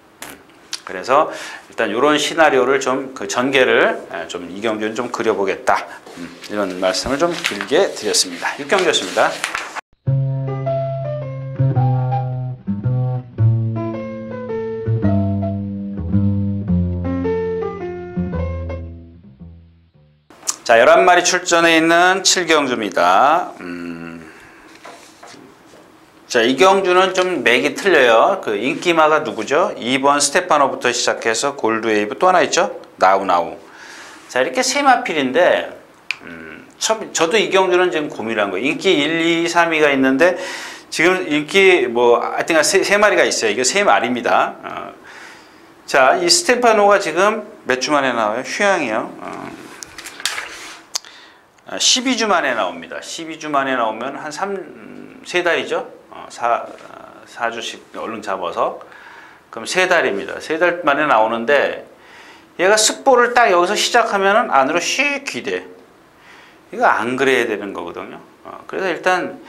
그래서 일단 이런 시나리오를 좀 그 전개를 좀 이경주는 좀 그려보겠다. 이런 말씀을 좀 길게 드렸습니다. 육경주였습니다. 자, 11마리 출전해 있는 7경주입니다. 자, 이 경주는 좀 맥이 틀려요. 그 인기마가 누구죠? 2번 스테파노부터 시작해서 골드웨이브 또 하나 있죠? 나우나우. 자, 이렇게 세 마필인데 저도 이 경주는 지금 고민한 거예요. 인기 1, 2, 3위가 있는데 지금 인기 뭐 하여튼 세 마리가 있어요. 이게 세 마리입니다. 자, 이 스테파노가 지금 몇 주 만에 나와요? 휴양이요. 12주 만에 나옵니다. 12주 만에 나오면 한 3달이죠? 4주씩 얼른 잡아서 그럼 3달입니다. 3달 만에 나오는데 얘가 습보를 딱 여기서 시작하면은 안으로 씩 기대. 이거 안 그래야 되는 거거든요. 그래서 일단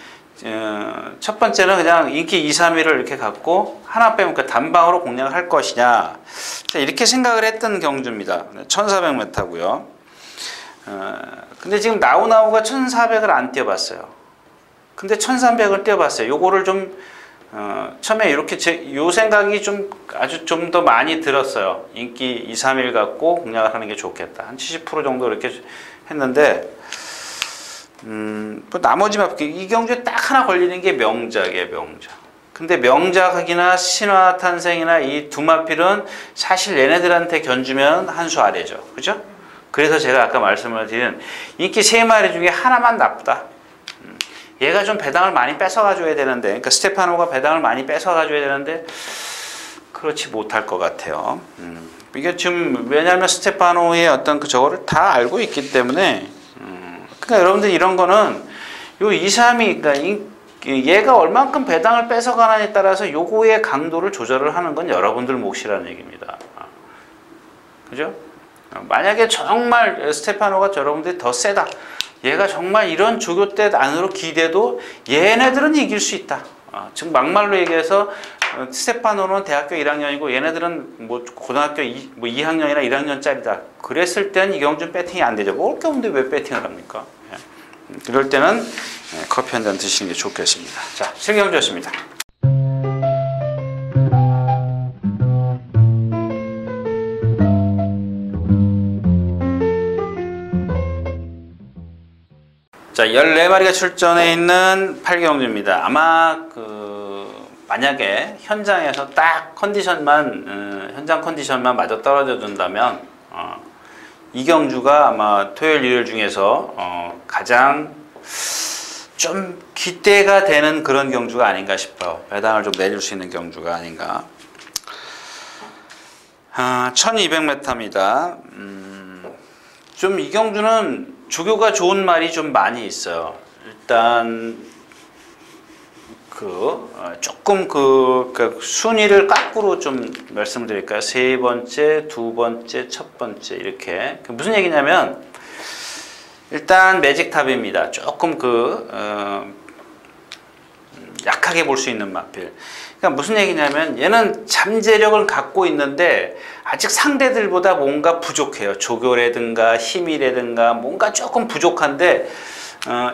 첫 번째는 그냥 인기 2, 3위를 이렇게 갖고 하나 빼면 단방으로 공략을 할 것이냐. 이렇게 생각을 했던 경주입니다. 1400m고요. 근데 지금 나우나우가 1400을 안 뛰어봤어요. 근데 1300을 뛰어봤어요. 요거를 좀 처음에 이렇게 요 생각이 아주 좀 더 많이 들었어요. 인기 2, 3일 갖고 공략을 하는 게 좋겠다. 한 70% 정도 이렇게 했는데 뭐 나머지 이 경주에 딱 하나 걸리는 게 명작이에요. 명작. 근데 명작이나 신화탄생이나 이 두 마필은 사실 얘네들한테 견주면 한 수 아래죠. 그죠? 그래서 제가 아까 말씀을 드린 인기 3마리 중에 하나만 나쁘다. 얘가 좀 배당을 많이 뺏어가줘야 되는데, 그러니까 스테파노가 배당을 많이 뺏어가줘야 되는데 그렇지 못할 것 같아요. 이게 지금 왜냐하면 스테파노의 어떤 저거를 다 알고 있기 때문에, 그러니까 여러분들 이런 거는 요 2, 3위, 그러니까 얘가 얼만큼 배당을 뺏어가느냐에 따라서 요거의 강도를 조절을 하는 건 여러분들 몫이라는 얘기입니다. 그죠? 만약에 정말 스테파노가 여러분들이 더 세다. 얘가 정말 이런 조교 때 안으로 기대도 얘네들은 이길 수 있다. 지금 막말로 얘기해서 스테파노는 대학교 1학년이고 얘네들은 뭐 고등학교 2학년이나 1학년짜리다. 그랬을 때는 이경준 배팅이 안 되죠. 뭘 경우인데 왜 배팅을 합니까? 이럴 때는 커피 한 잔 드시는 게 좋겠습니다. 자, 실경주였습니다. 자, 자, 14마리가 출전해 있는 8경주입니다. 아마 만약에 현장에서 딱 컨디션만 현장 컨디션만 맞아 떨어져 준다면 이 경주가 아마 토요일 일요일 중에서 가장 좀 기대가 되는 그런 경주가 아닌가 싶어요. 배당을 좀 내줄 수 있는 경주가 아닌가. 1200m입니다. 좀 이 경주는 조교가 좋은 말이 좀 많이 있어요. 일단 조금 순위를 거꾸로 좀 말씀을 드릴까요? 세 번째, 두 번째, 첫 번째 이렇게. 무슨 얘기냐면 일단 매직탑입니다. 조금 약하게 볼 수 있는 마필. 그러니까 무슨 얘기냐면 얘는 잠재력을 갖고 있는데 아직 상대들보다 뭔가 부족해요. 조교라든가 힘이라든가 뭔가 조금 부족한데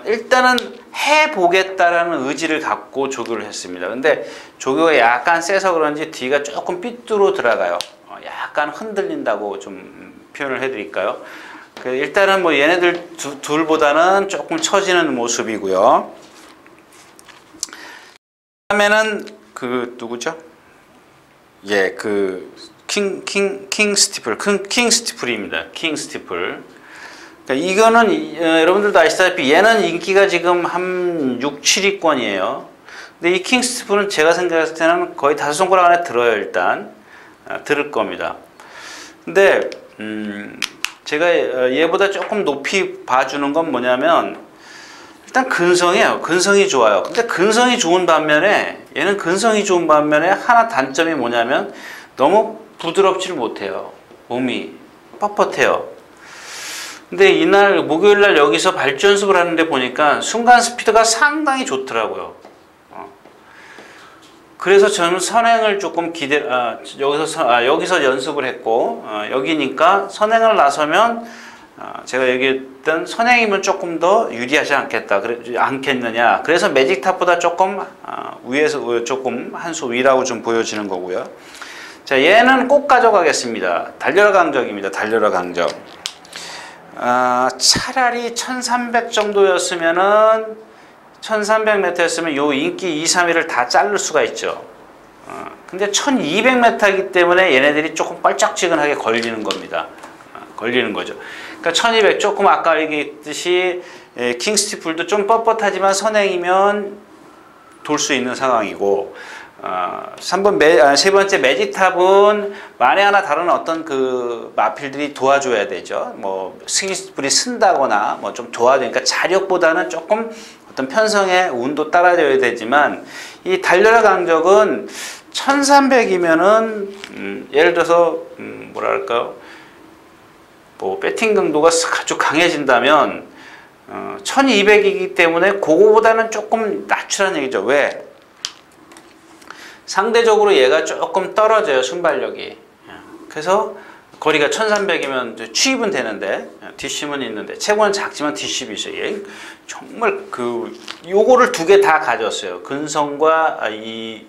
일단은 해보겠다라는 의지를 갖고 조교를 했습니다. 근데 조교가 약간 세서 그런지 뒤가 조금 삐뚤어 들어가요. 약간 흔들린다고 좀 표현을 해드릴까요? 일단은 뭐 얘네들 둘보다는 조금 처지는 모습이고요. 다음에는 누구죠? 예, 킹 스티플입니다. 킹 스티플. 그러니까 이거는 여러분들도 아시다시피 얘는 인기가 지금 한 6, 7위권이에요. 근데 이 킹 스티플은 제가 생각했을 때는 거의 5손가락 안에 들어요. 일단 들을 겁니다. 근데 제가 얘보다 조금 높이 봐주는 건 뭐냐면 일단 근성이에요. 근성이 좋아요. 근데 근성이 좋은 반면에 얘는 근성이 좋은 반면에 하나 단점이 뭐냐면 너무 부드럽지를 못해요. 몸이 뻣뻣해요. 근데 이날 목요일날 여기서 발주 연습을 하는데 보니까 순간 스피드가 상당히 좋더라고요. 그래서 저는 선행을 조금 여기서 연습을 했고 여기니까 선행을 나서면 제가 얘기했던 선행이면 조금 더 유리하지 않겠느냐. 그래서 매직탑보다 조금 위에서 조금 한 수 위라고 좀 보여지는 거고요. 자, 얘는 꼭 가져가겠습니다. 달려라 강적입니다. 달려라 강적. 차라리 1300 정도였으면은 1300m였으면 요 인기 2, 3위를 다 자를 수가 있죠. 근데 1200m이기 때문에 얘네들이 조금 뻘짝지근하게 걸리는 겁니다. 걸리는 거죠. 그러니까 1200 조금 아까 얘기했듯이 킹스티플도 좀 뻣뻣하지만 선행이면 돌 수 있는 상황이고 세 번째 매직탑은 만에 하나 다른 어떤 마필들이 도와줘야 되죠. 뭐 킹스티플이 쓴다거나 뭐 좀 도와주니까 자력보다는 조금 어떤 편성의 운도 따라줘야 되지만 이 달려라 강적은 1300이면은 예를 들어서 뭐랄까요? 뭐 배팅 강도가 아주 강해진다면 1200이기 때문에 그거보다는 조금 낮추라는 얘기죠. 왜? 상대적으로 얘가 조금 떨어져요. 순발력이. 그래서 거리가 1300이면 취입은 되는데 뒷심은 있는데 체구는 작지만 뒷심이 있어요. 얘 정말 요거를 두 개 다 가졌어요. 근성과 이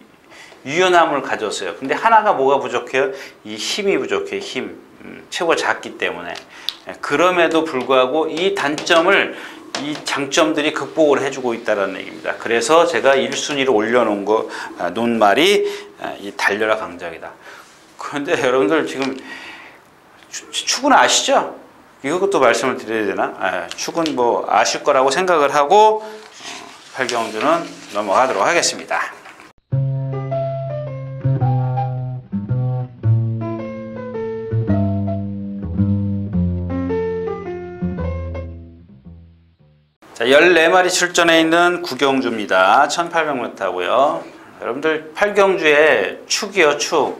유연함을 가졌어요. 근데 하나가 뭐가 부족해요? 이 힘이 부족해요. 힘. 체구가 작기 때문에. 그럼에도 불구하고 이 장점들이 극복을 해주고 있다는 얘기입니다. 그래서 제가 1순위로 올려놓은 놓은 말이 이 달려라 강적이다. 그런데 여러분들 지금 축은 아시죠? 이것도 말씀을 드려야 되나? 축은 뭐 아실 거라고 생각을 하고 8경주는 넘어가도록 하겠습니다. 자, 14마리 출전해 있는 9경주입니다. 1800m고요. 여러분들 8경주에 축이요, 축.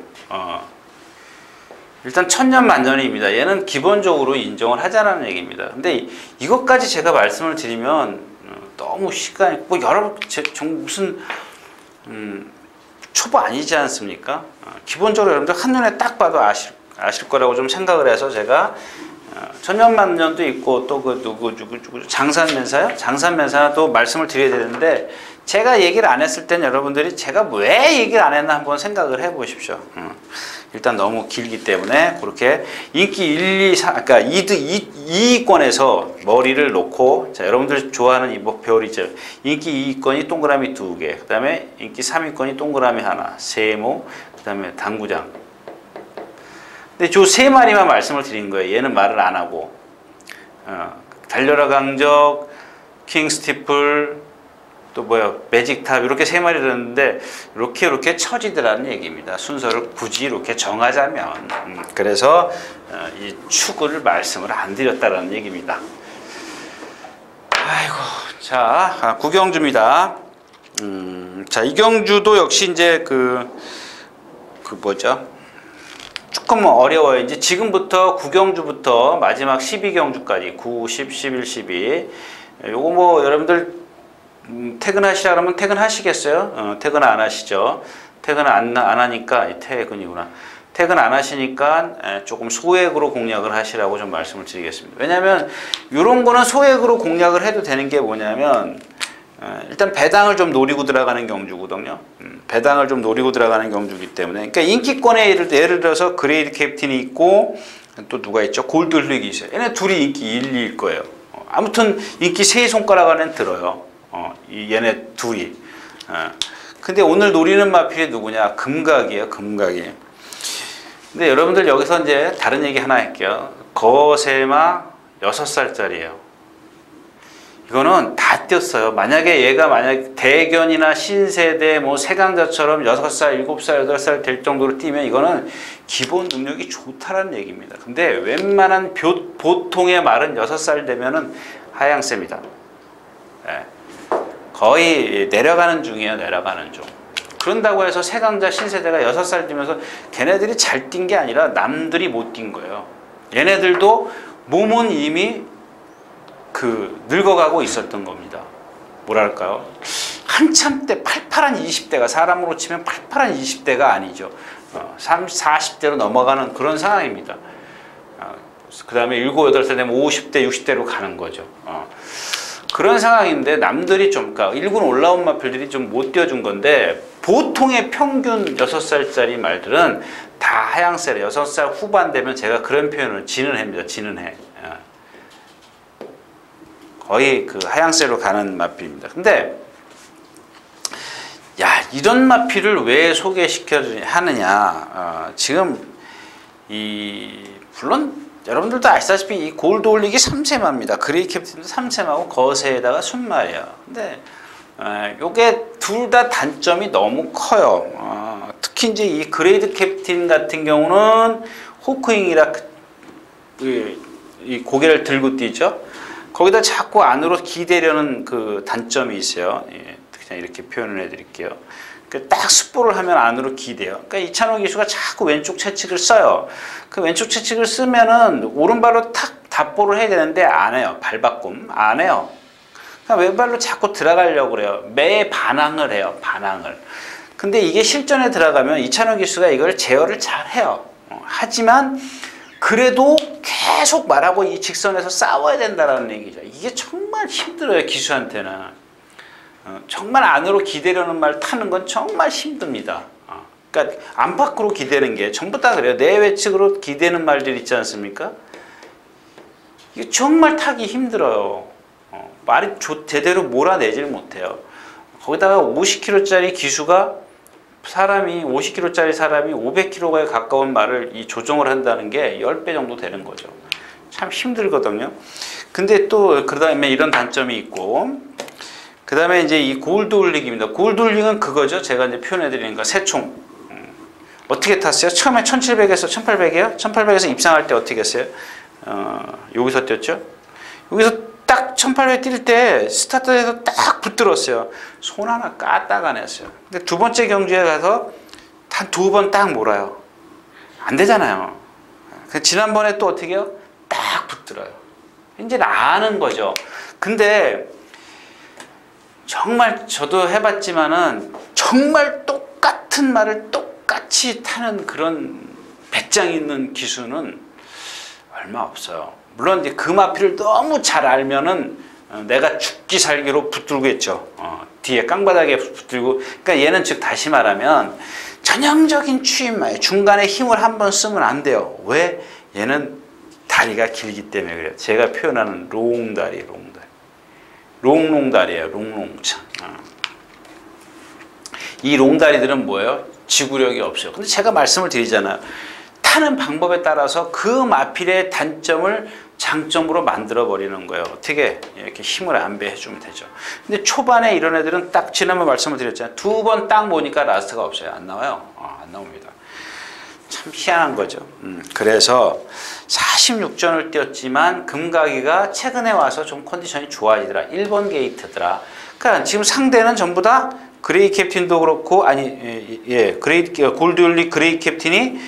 일단 천년만년입니다. 얘는 기본적으로 인정을 하자라는 얘기입니다. 근데 이것까지 제가 말씀을 드리면 너무 시간이 뭐 여러분 무슨 초보 아니지 않습니까? 기본적으로 여러분들 한눈에 딱 봐도 아실 거라고 좀 생각을 해서 제가 천년만년도 있고 또 누구 장산면사요? 장산면사도 말씀을 드려야 되는데 제가 얘기를 안 했을 땐 여러분들이 제가 왜 얘기를 안 했나 한번 생각을 해 보십시오. 일단 너무 길기 때문에 그렇게 인기 1, 2, 3, 그러니까 2위권에서 머리를 놓고, 자, 여러분들 좋아하는 이 별이죠. 인기 2위권이 동그라미 2개, 그 다음에 인기 3위권이 동그라미 하나, 세모, 그 다음에 당구장. 근데 저 세 마리만 말씀을 드린 거예요. 얘는 말을 안 하고. 달려라 강적, 킹 스티플, 또 뭐야, 매직탑, 이렇게 세 마리 들었는데 이렇게 처지더라는 얘기입니다. 순서를 굳이 이렇게 정하자면. 그래서 이 축을 말씀을 안 드렸다라는 얘기입니다. 아이고, 자, 구경주입니다. 자, 이 경주도 역시 이제 그 뭐죠? 조금 어려워요. 이제 지금부터 9경주부터 마지막 12경주까지 9, 10, 11, 12. 요거 뭐 여러분들 퇴근하시라 그러면 퇴근하시겠어요? 퇴근 안 하시죠? 퇴근 안 하니까, 퇴근이구나. 퇴근 안 하시니까 조금 소액으로 공략을 하시라고 좀 말씀을 드리겠습니다. 왜냐하면 이런 거는 소액으로 공략을 해도 되는 게 뭐냐면, 일단 배당을 좀 노리고 들어가는 경주거든요. 배당을 좀 노리고 들어가는 경주이기 때문에. 그러니까 인기권에 예를 들어서 그레이드 캡틴이 있고, 또 누가 있죠? 골드 흘릭이 있어요. 얘네 둘이 인기 1, 2일 거예요. 아무튼 인기 세 손가락 안에 들어요. 얘네 둘이. 근데 오늘 노리는 마필이 누구냐? 금각이에요. 금각이. 근데 여러분들 여기서 이제 다른 얘기 하나 할게요. 거세마 6살짜리예요. 이거는 다 뛰었어요. 만약에 얘가 대견이나 신세대 뭐 세강자처럼 6살, 7살, 8살 될 정도로 뛰면 이거는 기본 능력이 좋다라는 얘기입니다. 근데 웬만한 보통의 말은 6살 되면은 하향세입니다. 네. 거의 내려가는 중이에요. 내려가는 중. 그런다고 해서 세강자 신세대가 6살 뛰면서 걔네들이 잘 뛴 게 아니라 남들이 못 뛴 거예요. 얘네들도 몸은 이미 늙어가고 있었던 겁니다. 뭐랄까요? 한참 때 팔팔한 20대가, 사람으로 치면 팔팔한 20대가 아니죠. 30, 40대로 넘어가는 그런 상황입니다. 그 다음에 7, 8살 되면 50대, 60대로 가는 거죠. 그런 상황인데 남들이 좀, 그러니까 1군 올라온 마필들이 좀 못 뛰어준 건데, 보통의 평균 6살짜리 말들은 다 하향세래. 6살 후반 되면 제가 그런 표현을 진은해입니다. 진은해. 거의 그 하향세로 가는 마필입니다. 근데 야, 이런 마필을 왜 소개시켜 하느냐? 지금 물론 여러분들도 아시다시피 이 골드 올릭이 3세마입니다. 그레이 캡틴도 3세마고 거세에다가 순말이에요. 근데 요게 둘 다 단점이 너무 커요. 특히 이제 이 그레이드 캡틴 같은 경우는 호크윙이라 이 고개를 들고 뛰죠. 거기다 자꾸 안으로 기대려는 그 단점이 있어요. 그냥 이렇게 표현을 해드릴게요. 딱 습보를 하면 안으로 기대요. 그러니까 이찬호 기수가 자꾸 왼쪽 채찍을 써요. 그 왼쪽 채찍을 쓰면은 오른발로 탁 답보를 해야 되는데 안 해요. 발 바꿈 안 해요. 그러니까 왼발로 자꾸 들어가려고 그래요. 매 반항을 해요. 반항을. 근데 이게 실전에 들어가면 이찬호 기수가 이걸 제어를 잘 해요. 하지만 그래도 계속 말하고 이 직선에서 싸워야 된다는 얘기죠. 이게 정말 힘들어요. 기수한테는. 정말 안으로 기대려는 말 타는 건 정말 힘듭니다. 그러니까 안팎으로 기대는 게 전부 다 그래요. 내외측으로 기대는 말들 있지 않습니까? 이게 정말 타기 힘들어요. 말이 제대로 몰아내질 못해요. 거기다가 50kg짜리 기수가 50kg짜리 사람이 500kg에 가까운 말을 이 조정을 한다는 게 10배 정도 되는 거죠. 참 힘들거든요. 근데 또 그 다음에 이런 단점이 있고, 그 다음에 이제 이 골드 올릭입니다. 골드 올릭은 그거죠. 제가 이제 표현해 드리는 거, 새총. 어떻게 탔어요? 처음에 1700에서 1800이에요? 1800에서 입상할 때 어떻게 했어요? 여기서 뛰었죠? 여기서 딱 1800 뛸 때 스타트에서 딱 붙들었어요. 손 하나 까딱 안 했어요. 근데 두 번째 경주에 가서 한 2번 딱 몰아요. 안 되잖아요. 지난번에 또 어떻게 해요? 딱 붙들어요. 이제 아는 거죠. 근데 정말 저도 해봤지만은 정말 똑같은 말을 똑같이 타는 그런 배짱 있는 기수는 얼마 없어요. 물론 이제 그 마필을 너무 잘 알면은 내가 죽기 살기로 붙들고 있죠. 뒤에 깡바닥에 붙들고. 그러니까 얘는 즉 다시 말하면 전형적인 추임말, 중간에 힘을 한번 쓰면 안 돼요. 왜? 얘는 다리가 길기 때문에 그래요. 제가 표현하는 롱다리. 롱롱다리예요. 롱롱차. 이 롱다리들은 뭐예요? 지구력이 없어요. 근데 제가 말씀을 드리잖아요. 타는 방법에 따라서 그 마필의 단점을 장점으로 만들어 버리는 거예요. 어떻게? 이렇게 힘을 안배해 주면 되죠. 근데 초반에 이런 애들은 딱 지난번 말씀을 드렸잖아요. 2번 딱 모니까 라스트가 없어요. 안 나와요. 안 나옵니다. 참 희한한 거죠. 그래서 46전을 뛰었지만 금가기가 최근에 와서 좀 컨디션이 좋아지더라. 1번 게이트더라. 그러니까 지금 상대는 전부 다 그레이 캡틴도 그렇고 골드올릭 그레이 캡틴이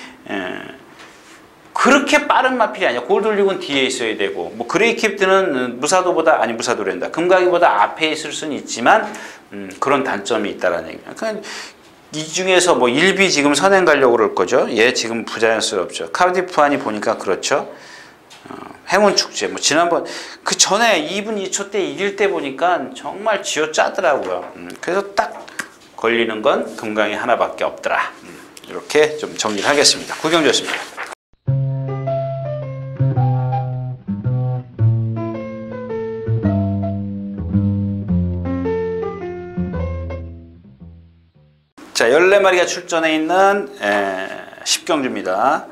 그렇게 빠른 마필이 아니야. 골드올릭은 뒤에 있어야 되고 뭐 그레이 캡틴은 무사도란다. 금가기보다 앞에 있을 수는 있지만 그런 단점이 있다라는 얘기예요. 그러니까 이 중에서 뭐 1비 지금 선행 가려고 그럴 거죠. 얘 지금 부자연스럽죠. 카디프안이 보니까 그렇죠. 행운 축제. 뭐 지난번 그 전에 2분 2초 때 이길 때 보니까 정말 쥐어 짜더라고요. 그래서 딱 걸리는 건 금강이 하나밖에 없더라. 이렇게 좀 정리를 하겠습니다. 구경주였습니다. 자, 14마리가 출전해 있는 10경주입니다.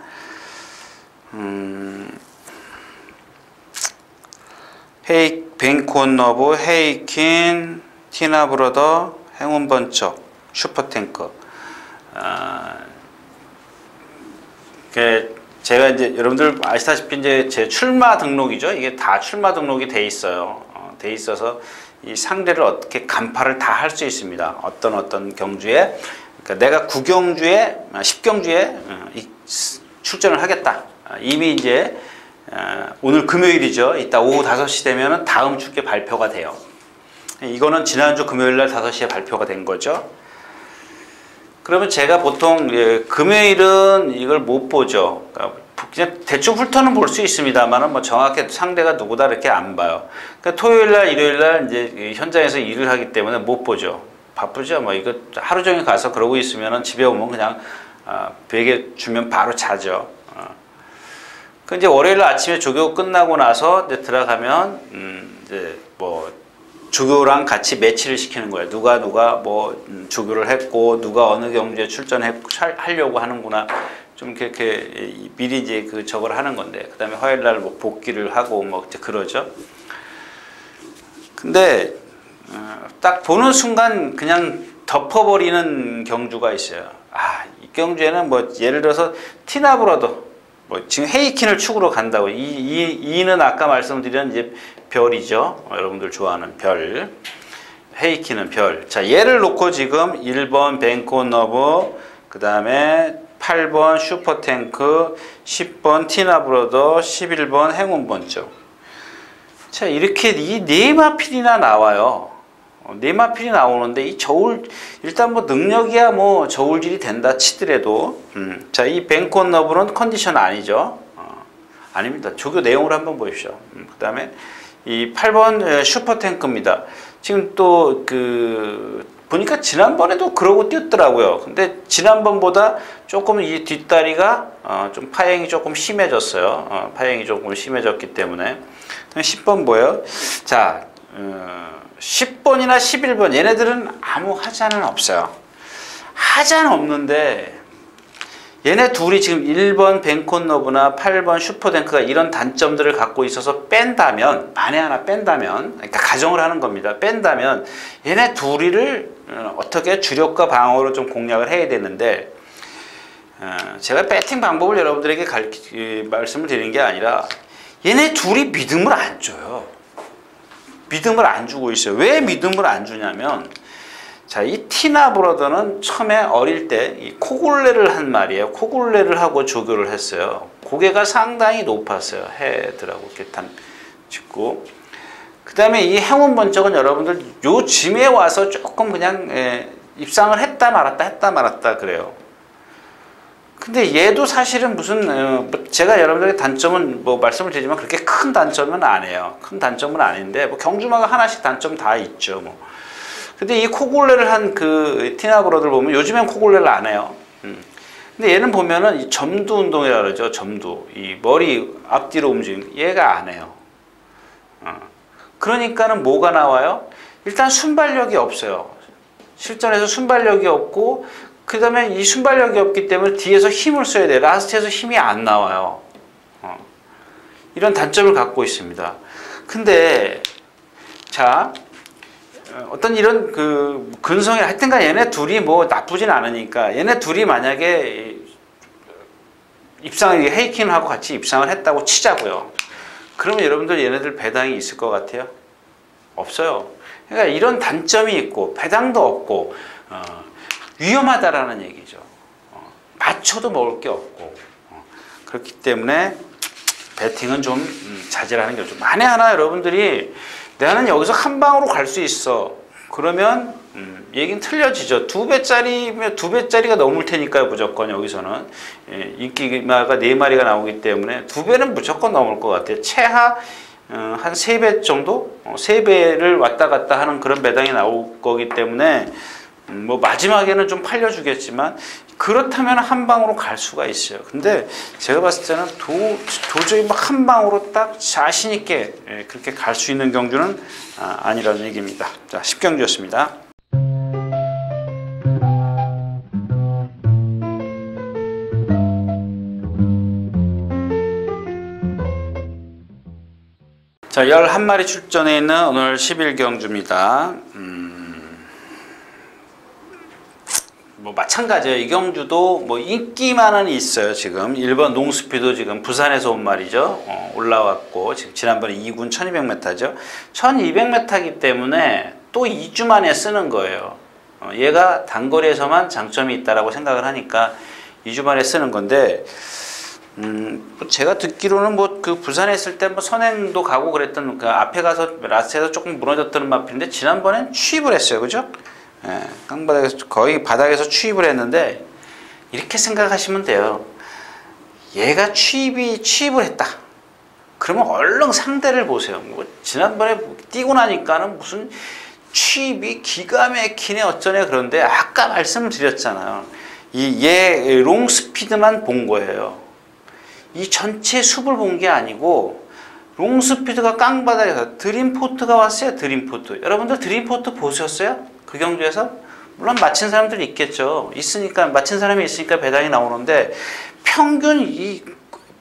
벤콘너브, 헤이킨, 티나브러더, 행운번쩍, 슈퍼탱크. 제가 이제 여러분들 아시다시피 이제 제 출마 등록이죠. 이게 다 출마 등록이 돼 있어요. 돼 있어서 이 상대를 어떻게 간파를 다 할 수 있습니다. 어떤 경주에. 그러니까 내가 9경주에, 10경주에 출전을 하겠다. 이미 이제 오늘 금요일이죠. 이따 오후 5시 되면은 다음 주께 발표가 돼요. 이거는 지난주 금요일 날 5시에 발표가 된 거죠. 그러면 제가 보통 금요일은 이걸 못 보죠. 그러니까 그냥 대충 훑어는 볼 수 있습니다만은 뭐 정확히 상대가 누구다 이렇게 안 봐요. 그러니까 토요일 날, 일요일 날 이제 현장에서 일을 하기 때문에 못 보죠. 바쁘죠. 뭐 이거 하루 종일 가서 그러고 있으면은 집에 오면 그냥 베개 주면 바로 자죠. 그 이제 월요일 아침에 조교 끝나고 나서 이제 들어가면 이제 뭐 조교랑 같이 매치를 시키는 거예요. 누가 뭐 조교를 했고 누가 어느 경주에 출전하려고 하는구나. 좀 이렇게 미리 이제 저걸 하는 건데, 그다음에 화요일 날 뭐 복귀를 하고 뭐 이제 그러죠. 근데 딱 보는 순간 그냥 덮어버리는 경주가 있어요. 이 경주에는 뭐 예를 들어서 티나브러더, 뭐 지금 헤이킨을 축으로 간다고. 이는 아까 말씀드린 이제 별이죠. 여러분들 좋아하는 별. 헤이킨은 별. 자, 얘를 놓고 지금 1번 벤콘너브, 그 다음에 8번 슈퍼탱크, 10번 티나브러더, 11번 행운번쩍. 자, 이렇게 이 네 마필이나 나와요. 네 마필이 나오는데 이 일단 뭐 능력이야 뭐 저울질이 된다 치더라도 자, 이 벤콘너브는 컨디션 아니죠. 아닙니다. 조교 내용을 한번 보십시오. 그 다음에 이 8번 슈퍼탱크입니다. 지금 또 보니까 지난번에도 그러고 뛰었더라고요. 근데 지난번보다 조금 이 뒷다리가 좀 파행이 조금 심해졌어요. 파행이 조금 심해졌기 때문에. 10번 뭐예요? 자, 10번이나 11번 얘네들은 아무 하자는 없어요. 하자는 없는데 얘네 둘이 지금 1번 벤콘너브나 8번 슈퍼탱크가 이런 단점들을 갖고 있어서 뺀다면, 만에 하나 뺀다면, 그러니까 가정을 하는 겁니다. 뺀다면 얘네 둘이를 어떻게 주력과 방어로 좀 공략을 해야 되는데, 제가 배팅 방법을 여러분들에게 말씀을 드리는 게 아니라 얘네 둘이 믿음을 안 줘요. 믿음을 안 주고 있어요. 왜 믿음을 안 주냐면, 자, 이 티나브러더는 처음에 어릴 때 이 코굴레를 한 말이에요. 코굴레를 하고 조교를 했어요. 고개가 상당히 높았어요. 해들하고 개탄 짚고. 그 다음에 이 행운번쩍은 여러분들 요즘에 와서 조금 그냥 입상을 했다 말았다 그래요. 근데 얘도 사실은 무슨 제가 여러분들에게 단점은 뭐 말씀을 드리지만 그렇게 큰 단점은 아니에요. 큰 단점은 아닌데 뭐 경주마가 하나씩 단점 다 있죠. 뭐. 근데 이 코골레를 한 그 티나브로들 보면 요즘엔 코골레를 안 해요. 근데 얘는 보면은 이 점두 운동이라 그러죠. 점두. 이 머리 앞뒤로 움직이는 얘가 안 해요. 그러니까는 뭐가 나와요? 일단 순발력이 없어요. 실전에서 순발력이 없고 그 다음에 이 순발력이 없기 때문에 뒤에서 힘을 써야 돼요. 라스트에서 힘이 안 나와요. 이런 단점을 갖고 있습니다. 근데 자 어떤 이런 그 근성이 하여튼간 얘네 둘이 뭐 나쁘진 않으니까 얘네 둘이 만약에 입상을 헤이킹을 하고 같이 입상을 했다고 치자고요. 그러면 여러분들 얘네들 배당이 있을 것 같아요? 없어요. 그러니까 이런 단점이 있고 배당도 없고 위험하다라는 얘기죠. 맞춰도 먹을 게 없고 그렇기 때문에 배팅은 좀 자제하는 게 좋죠. 만에 하나 여러분들이 나는 여기서 한 방으로 갈 수 있어. 그러면 얘기는 틀려지죠. 2배짜리면 2배짜리가 넘을 테니까요. 무조건 여기서는 인기마가 4마리가 나오기 때문에 2배는 무조건 넘을 것 같아요. 최하 한 3배 정도? 3배를 왔다 갔다 하는 그런 배당이 나올 거기 때문에 뭐 마지막에는 좀 팔려주겠지만 그렇다면 한 방으로 갈 수가 있어요. 근데 제가 봤을 때는 도저히 막 한 방으로 딱 자신 있게 그렇게 갈 수 있는 경주는 아니라는 얘기입니다. 자, 10경주였습니다. 자, 11마리 출전해 있는 오늘 11경주입니다. 뭐 마찬가지예요. 이 경주도 뭐 인기만은 있어요. 지금 1번 농스피도 지금 부산에서 온 말이죠. 올라왔고 지금 지난번에 2군 1200m죠. 1200m이기 때문에 또 2주 만에 쓰는 거예요. 얘가 단거리에서만 장점이 있다라고 생각을 하니까 2주 만에 쓰는 건데 제가 듣기로는 뭐 그 부산에 있을 때 뭐 선행도 가고 그랬던 그 앞에 가서 라스트에서 조금 무너졌던 마필인데 지난번엔 취입을 했어요. 그죠? 예, 땅바닥에서 거의 바닥에서 취입을 했는데 이렇게 생각하시면 돼요. 얘가 취입을 했다. 그러면 얼른 상대를 보세요. 뭐 지난번에 뛰고 나니까는 무슨 취입이 기가 막히네 어쩌네 그런데 아까 말씀을 드렸잖아요. 얘 롱스피드만 본 거예요. 이 전체 숲을 본 게 아니고 롱스피드가 깡바닥에서 드림포트가 왔어요. 드림포트. 여러분들 드림포트 보셨어요? 그 경주에서? 물론 맞힌 사람들이 있겠죠. 있으니까 맞힌 사람이 있으니까 배당이 나오는데 평균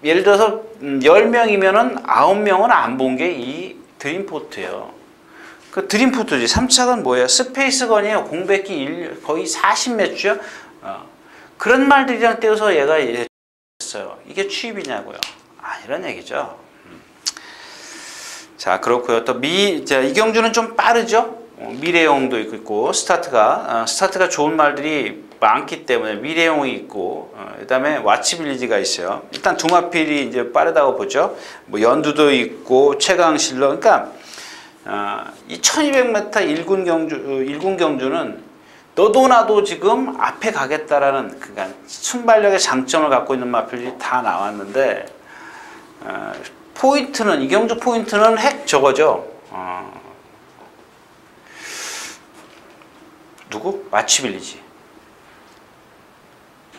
예를 들어서 10명이면은 9명은 안 본 게 이 드림포트예요. 그 드림포트지. 3착은 뭐예요? 스페이스건이에요. 공백기 거의 40몇 주요. 그런 말들이랑 떼어서 얘가 했어요. 이게 취입이냐고요. 아니란 얘기죠. 자, 그렇고요. 또 이 경주는 좀 빠르죠. 미래용도 있고 스타트가 좋은 말들이 많기 때문에 미래용이 있고 그다음에 와치빌리지가 있어요. 일단 두마필이 이제 빠르다고 보죠. 뭐 연두도 있고 최강실러. 그러니까 이 1200m 1군 경주는 너도 나도 지금 앞에 가겠다라는 그러니까 순발력의 장점을 갖고 있는 마필들이 다 나왔는데 포인트는 이 경주 포인트는 저거죠. 누구? 와치빌리지.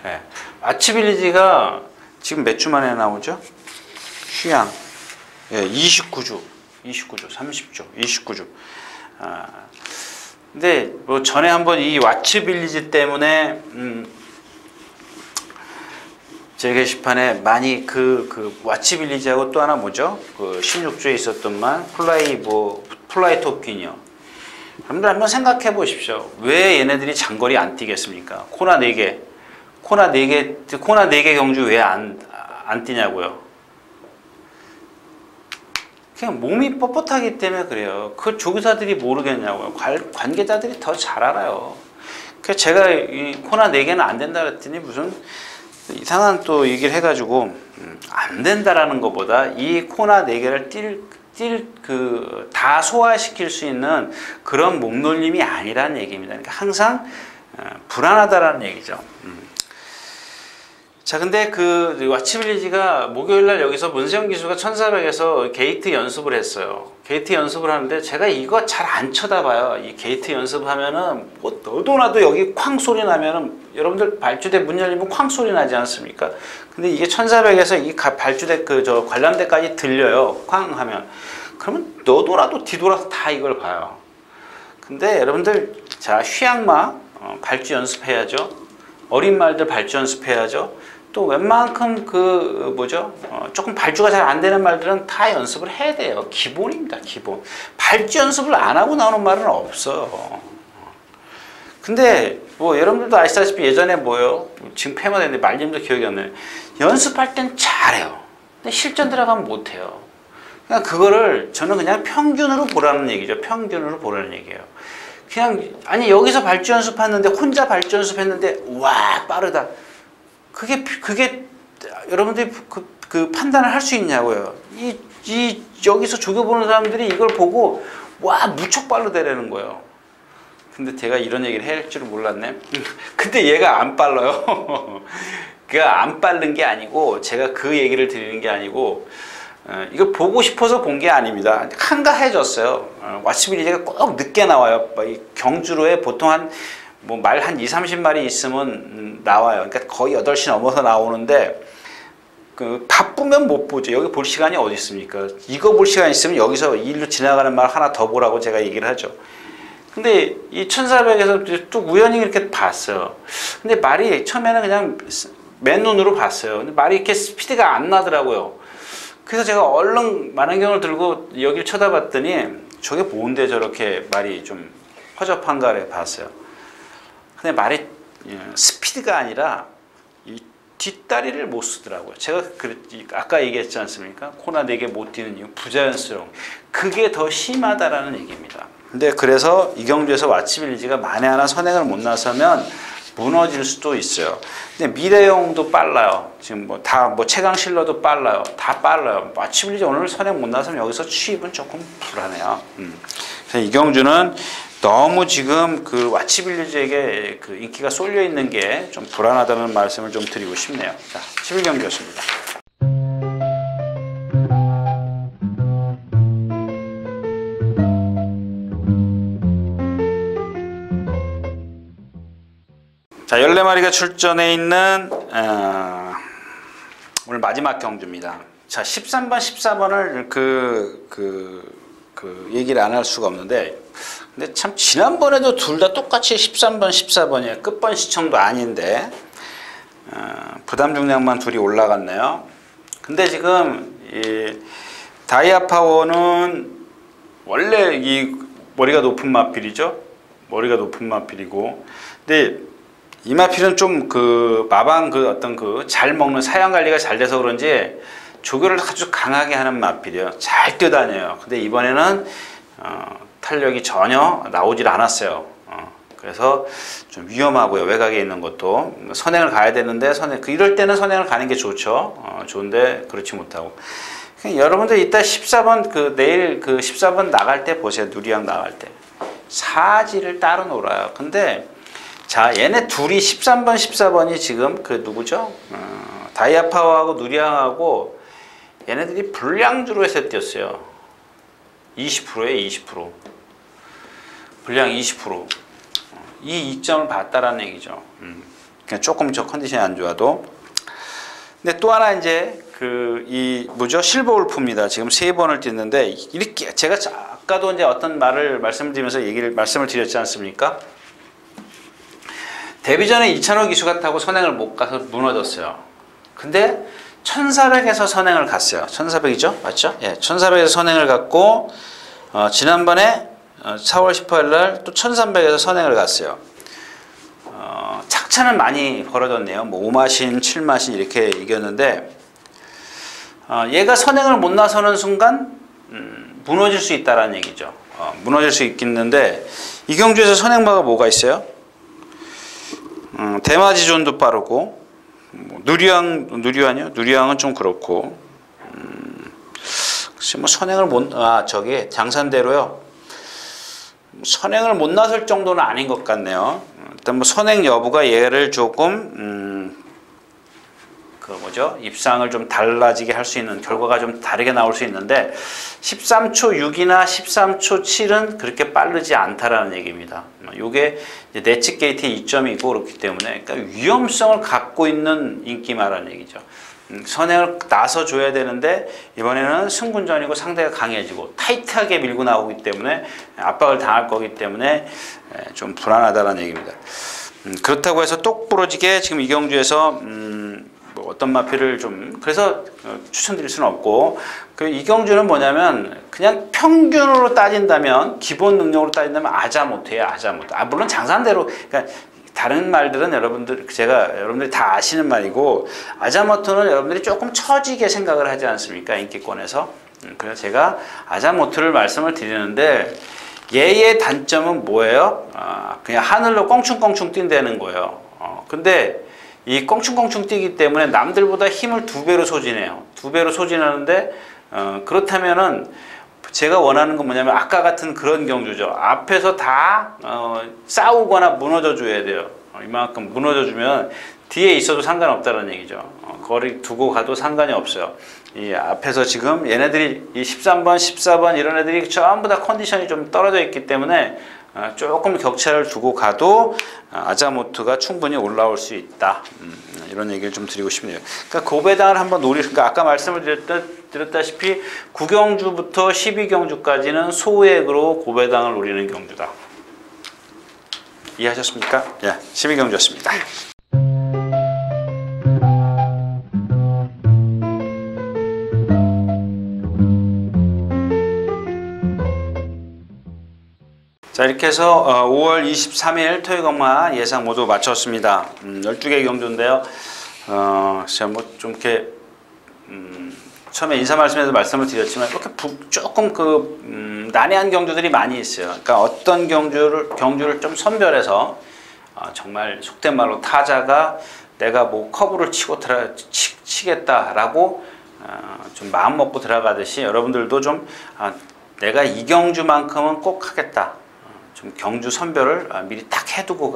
네. 와치빌리지가 지금 몇 주 만에 나오죠? 휴양. 예, 29주, 30주, 29주. 근데 뭐 전에 한번 이 와치빌리지 때문에 제 게시판에 많이 그 와치빌리지하고 또 하나 뭐죠? 그 16주에 있었던 말 플라이 토끼요. 여러분들 한번 생각해 보십시오. 왜 얘네들이 장거리 안 뛰겠습니까? 코나 4개 경주 왜 안 뛰냐고요? 그냥 몸이 뻣뻣하기 때문에 그래요. 그 조교사들이 모르겠냐고요. 관계자들이 더 잘 알아요. 그래서 제가 이 코나 4개는 안 된다 그랬더니 무슨 이상한 또 얘기를 해가지고 안 된다라는 것보다 이 코나 4개를 다 소화시킬 수 있는 그런 몸놀림이 아니라는 얘기입니다. 그러니까 항상 불안하다라는 얘기죠. 자, 근데 그 왓츠빌리지가 목요일날 여기서 문세영 기수가 1400에서 게이트 연습을 했어요. 게이트 연습을 하는데 제가 이거 잘 안 쳐다봐요. 이 게이트 연습하면은 뭐 너도나도 여기 쾅 소리 나면은 여러분들 발주대 문 열리면 쾅 소리 나지 않습니까? 근데 이게 1400에서 이 발주대 그 저 관람대까지 들려요. 쾅 하면. 그러면 너도나도 뒤돌아서 다 이걸 봐요. 근데 여러분들 자 휴양마 발주 연습해야죠. 어린 말들 발주 연습해야죠. 또 웬만큼 그 뭐죠? 조금 발주가 잘 안 되는 말들은 다 연습을 해야 돼요. 기본입니다. 기본. 발주 연습을 안 하고 나오는 말은 없어요. 근데 뭐 여러분들도 아시다시피 예전에 뭐요? 지금 폐마됐는데 말님도 기억이 안 나요. 연습할 땐 잘해요. 근데 실전 들어가면 못해요. 그냥 그거를 저는 그냥 평균으로 보라는 얘기죠. 평균으로 보라는 얘기예요. 그냥 아니 여기서 발주 연습했는데 혼자 발주 연습했는데 와 빠르다. 그게 여러분들이 그 판단을 할 수 있냐고요. 여기서 조교 보는 사람들이 이걸 보고 와 무척 빠르다라는 거예요. 근데 제가 이런 얘기를 할 줄은 몰랐네. 근데 얘가 안 빨라요. 그가 안 빠른 게 아니고 제가 그 얘기를 드리는 게 아니고 이걸 보고 싶어서 본 게 아닙니다. 한가해졌어요. 왓츠빌리지가 꼭 늦게 나와요. 경주로에 보통 뭐 말 한 2~30마리 있으면 나와요. 그러니까 거의 8시 넘어서 나오는데 그 바쁘면 못 보죠. 여기 볼 시간이 어디 있습니까? 이거 볼 시간 있으면 여기서 이 일로 지나가는 말 하나 더 보라고 제가 얘기를 하죠. 근데 이 1400에서 또 우연히 이렇게 봤어요. 근데 말이 처음에는 그냥 맨눈으로 봤어요. 근데 말이 이렇게 스피드가 안 나더라고요. 그래서 제가 얼른 만안경을 들고 여기를 쳐다봤더니 저게 뭔데 저렇게 말이 좀 허접한가를 봤어요. 근데 말이 스피드가 아니라 이 뒷다리를 못 쓰더라고요. 제가 아까 얘기했지 않습니까? 코나 4개 못 뛰는 이유 부자연스러운 그게 더 심하다라는 얘기입니다. 근데 그래서 이경주에서 왓츠빌리지가 만에 하나 선행을 못 나서면 무너질 수도 있어요. 근데 미래영도 빨라요. 지금 뭐 다 뭐 최강실러도 빨라요. 다 빨라요. 왓츠빌리지 오늘 선행 못 나서면 여기서 취입은 조금 불안해요. 그래서 이경주는 너무 지금 그 왓츠빌리지에게 그 인기가 쏠려 있는 게 좀 불안하다는 말씀을 좀 드리고 싶네요. 자, 11경주였습니다. 자, 14마리가 출전해 있는 오늘 마지막 경주입니다. 자, 13번, 14번을 얘기를 안 할 수가 없는데 근데 참 지난번에도 둘 다 똑같이 13번, 14번이에요. 끝번 시청도 아닌데 부담 중량만 둘이 올라갔네요. 근데 지금 이 다이아파워는 원래 이 머리가 높은 마필이죠. 머리가 높은 마필이고 근데 이 마필은 좀 그 마방 그 어떤 그 잘 먹는 사양 관리가 잘 돼서 그런지 조교를 아주 강하게 하는 마필이에요. 잘 뛰어다녀요. 근데 이번에는 탄력이 전혀 나오질 않았어요. 그래서 좀 위험하고요. 외곽에 있는 것도 선행을 가야 되는데 이럴 때는 선행을 가는 게 좋죠. 좋은데 그렇지 못하고. 여러분들 이따 14번 내일 14번 나갈 때 보세요. 누리양 나갈 때 사지를 따로 놀아요. 근데 자 얘네 둘이 13번 14번이 지금 그 누구죠? 다이아파워하고 누리양하고 얘네들이 불량주로 해서 뛰었어요. 20%에 20%. 불량 20%. 이 이점을 봤다라는 얘기죠. 그냥 조금 저 컨디션이 안 좋아도. 근데 또 하나 이제 이 뭐죠? 실버 울프입니다. 지금 3번을 뛰는데 이렇게 제가 아까도 이제 어떤 말씀을 드리면서 말씀을 드렸지 않습니까? 데뷔 전에 이찬호 기수가 타고 선행을 못 가서 무너졌어요. 근데 1400에서 선행을 갔어요. 1400이죠? 맞죠? 예, 1400에서 선행을 갔고 지난번에 4월 18일 날 또 1300에서 선행을 갔어요. 착차는 많이 벌어졌네요. 뭐 5마신, 7마신 이렇게 이겼는데 얘가 선행을 못 나서는 순간 무너질 수 있다라는 얘기죠. 무너질 수 있겠는데 이경주에서 선행마가 뭐가 있어요? 대마지존도 빠르고 누리왕이요? 누리왕은 좀 그렇고 글쎄 뭐 선행을 저기 장산대로요. 선행을 못 나설 정도는 아닌 것 같네요. 일단 뭐 선행 여부가 얘를 조금 그 뭐죠? 입상을 좀 달라지게 할 수 있는 결과가 좀 다르게 나올 수 있는데 13초 6이나 13초 7은 그렇게 빠르지 않다라는 얘기입니다. 이게 내치 게이트의 이점이고 그렇기 때문에 그러니까 위험성을 갖고 있는 인기마라는 얘기죠. 선행을 나서줘야 되는데 이번에는 승군전이고 상대가 강해지고 타이트하게 밀고 나오기 때문에 압박을 당할 거기 때문에 좀 불안하다는 얘기입니다. 그렇다고 해서 똑부러지게 지금 이 경주에서 뭐 어떤 마필을 좀 그래서 추천드릴 수는 없고 이 경주는 뭐냐면 그냥 평균으로 따진다면 기본 능력으로 따진다면 아자모트예요. 아자모트. 물론 장산대로 그러니까 다른 말들은 여러분들이 다 아시는 말이고 아자모토는 여러분들이 조금 처지게 생각을 하지 않습니까? 인기권에서. 그래서 제가 아자모토를 말씀을 드리는데 얘의 단점은 뭐예요? 그냥 하늘로 껑충껑충 뛴다는 거예요. 근데 이 껑충껑충 뛰기 때문에 남들보다 힘을 2배로 소진해요. 2배로 소진하는데 그렇다면은 제가 원하는 건 뭐냐면 아까 같은 그런 경주죠. 앞에서 다 싸우거나 무너져 줘야 돼요. 이만큼 무너져 주면 뒤에 있어도 상관없다는 얘기죠. 거리 두고 가도 상관이 없어요. 이 앞에서 지금 얘네들이 이 13번, 14번 이런 애들이 전부 다 컨디션이 좀 떨어져 있기 때문에 조금 격차를 두고 가도 아자모트가 충분히 올라올 수 있다. 이런 얘기를 좀 드리고 싶네요. 그러니까 고배당을 한번 그러니까 아까 말씀을 드렸다시피 9경주부터 12경주까지는 소액으로 고배당을 노리는 경주다. 이해하셨습니까? 예, 12경주였습니다. 자, 이렇게 해서 5월 23일 토요일경마 예상 모두 마쳤습니다. 12개 경주인데요. 제가 뭐 좀 이렇게 처음에 인사 말씀에서 말씀을 드렸지만 이렇게 조금 난해한 경주들이 많이 있어요. 그러니까 어떤 경주를 좀 선별해서 정말 속된 말로 타자가 내가 뭐 커브를 치겠다라고 좀 마음 먹고 들어가듯이 여러분들도 좀 내가 이 경주만큼은 꼭 하겠다. 좀 경주 선별을 미리 딱 해두고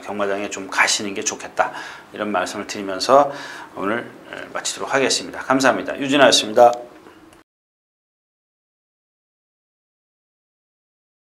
경마장에 좀 가시는 게 좋겠다. 이런 말씀을 드리면서 오늘 마치도록 하겠습니다. 감사합니다. 유진아였습니다.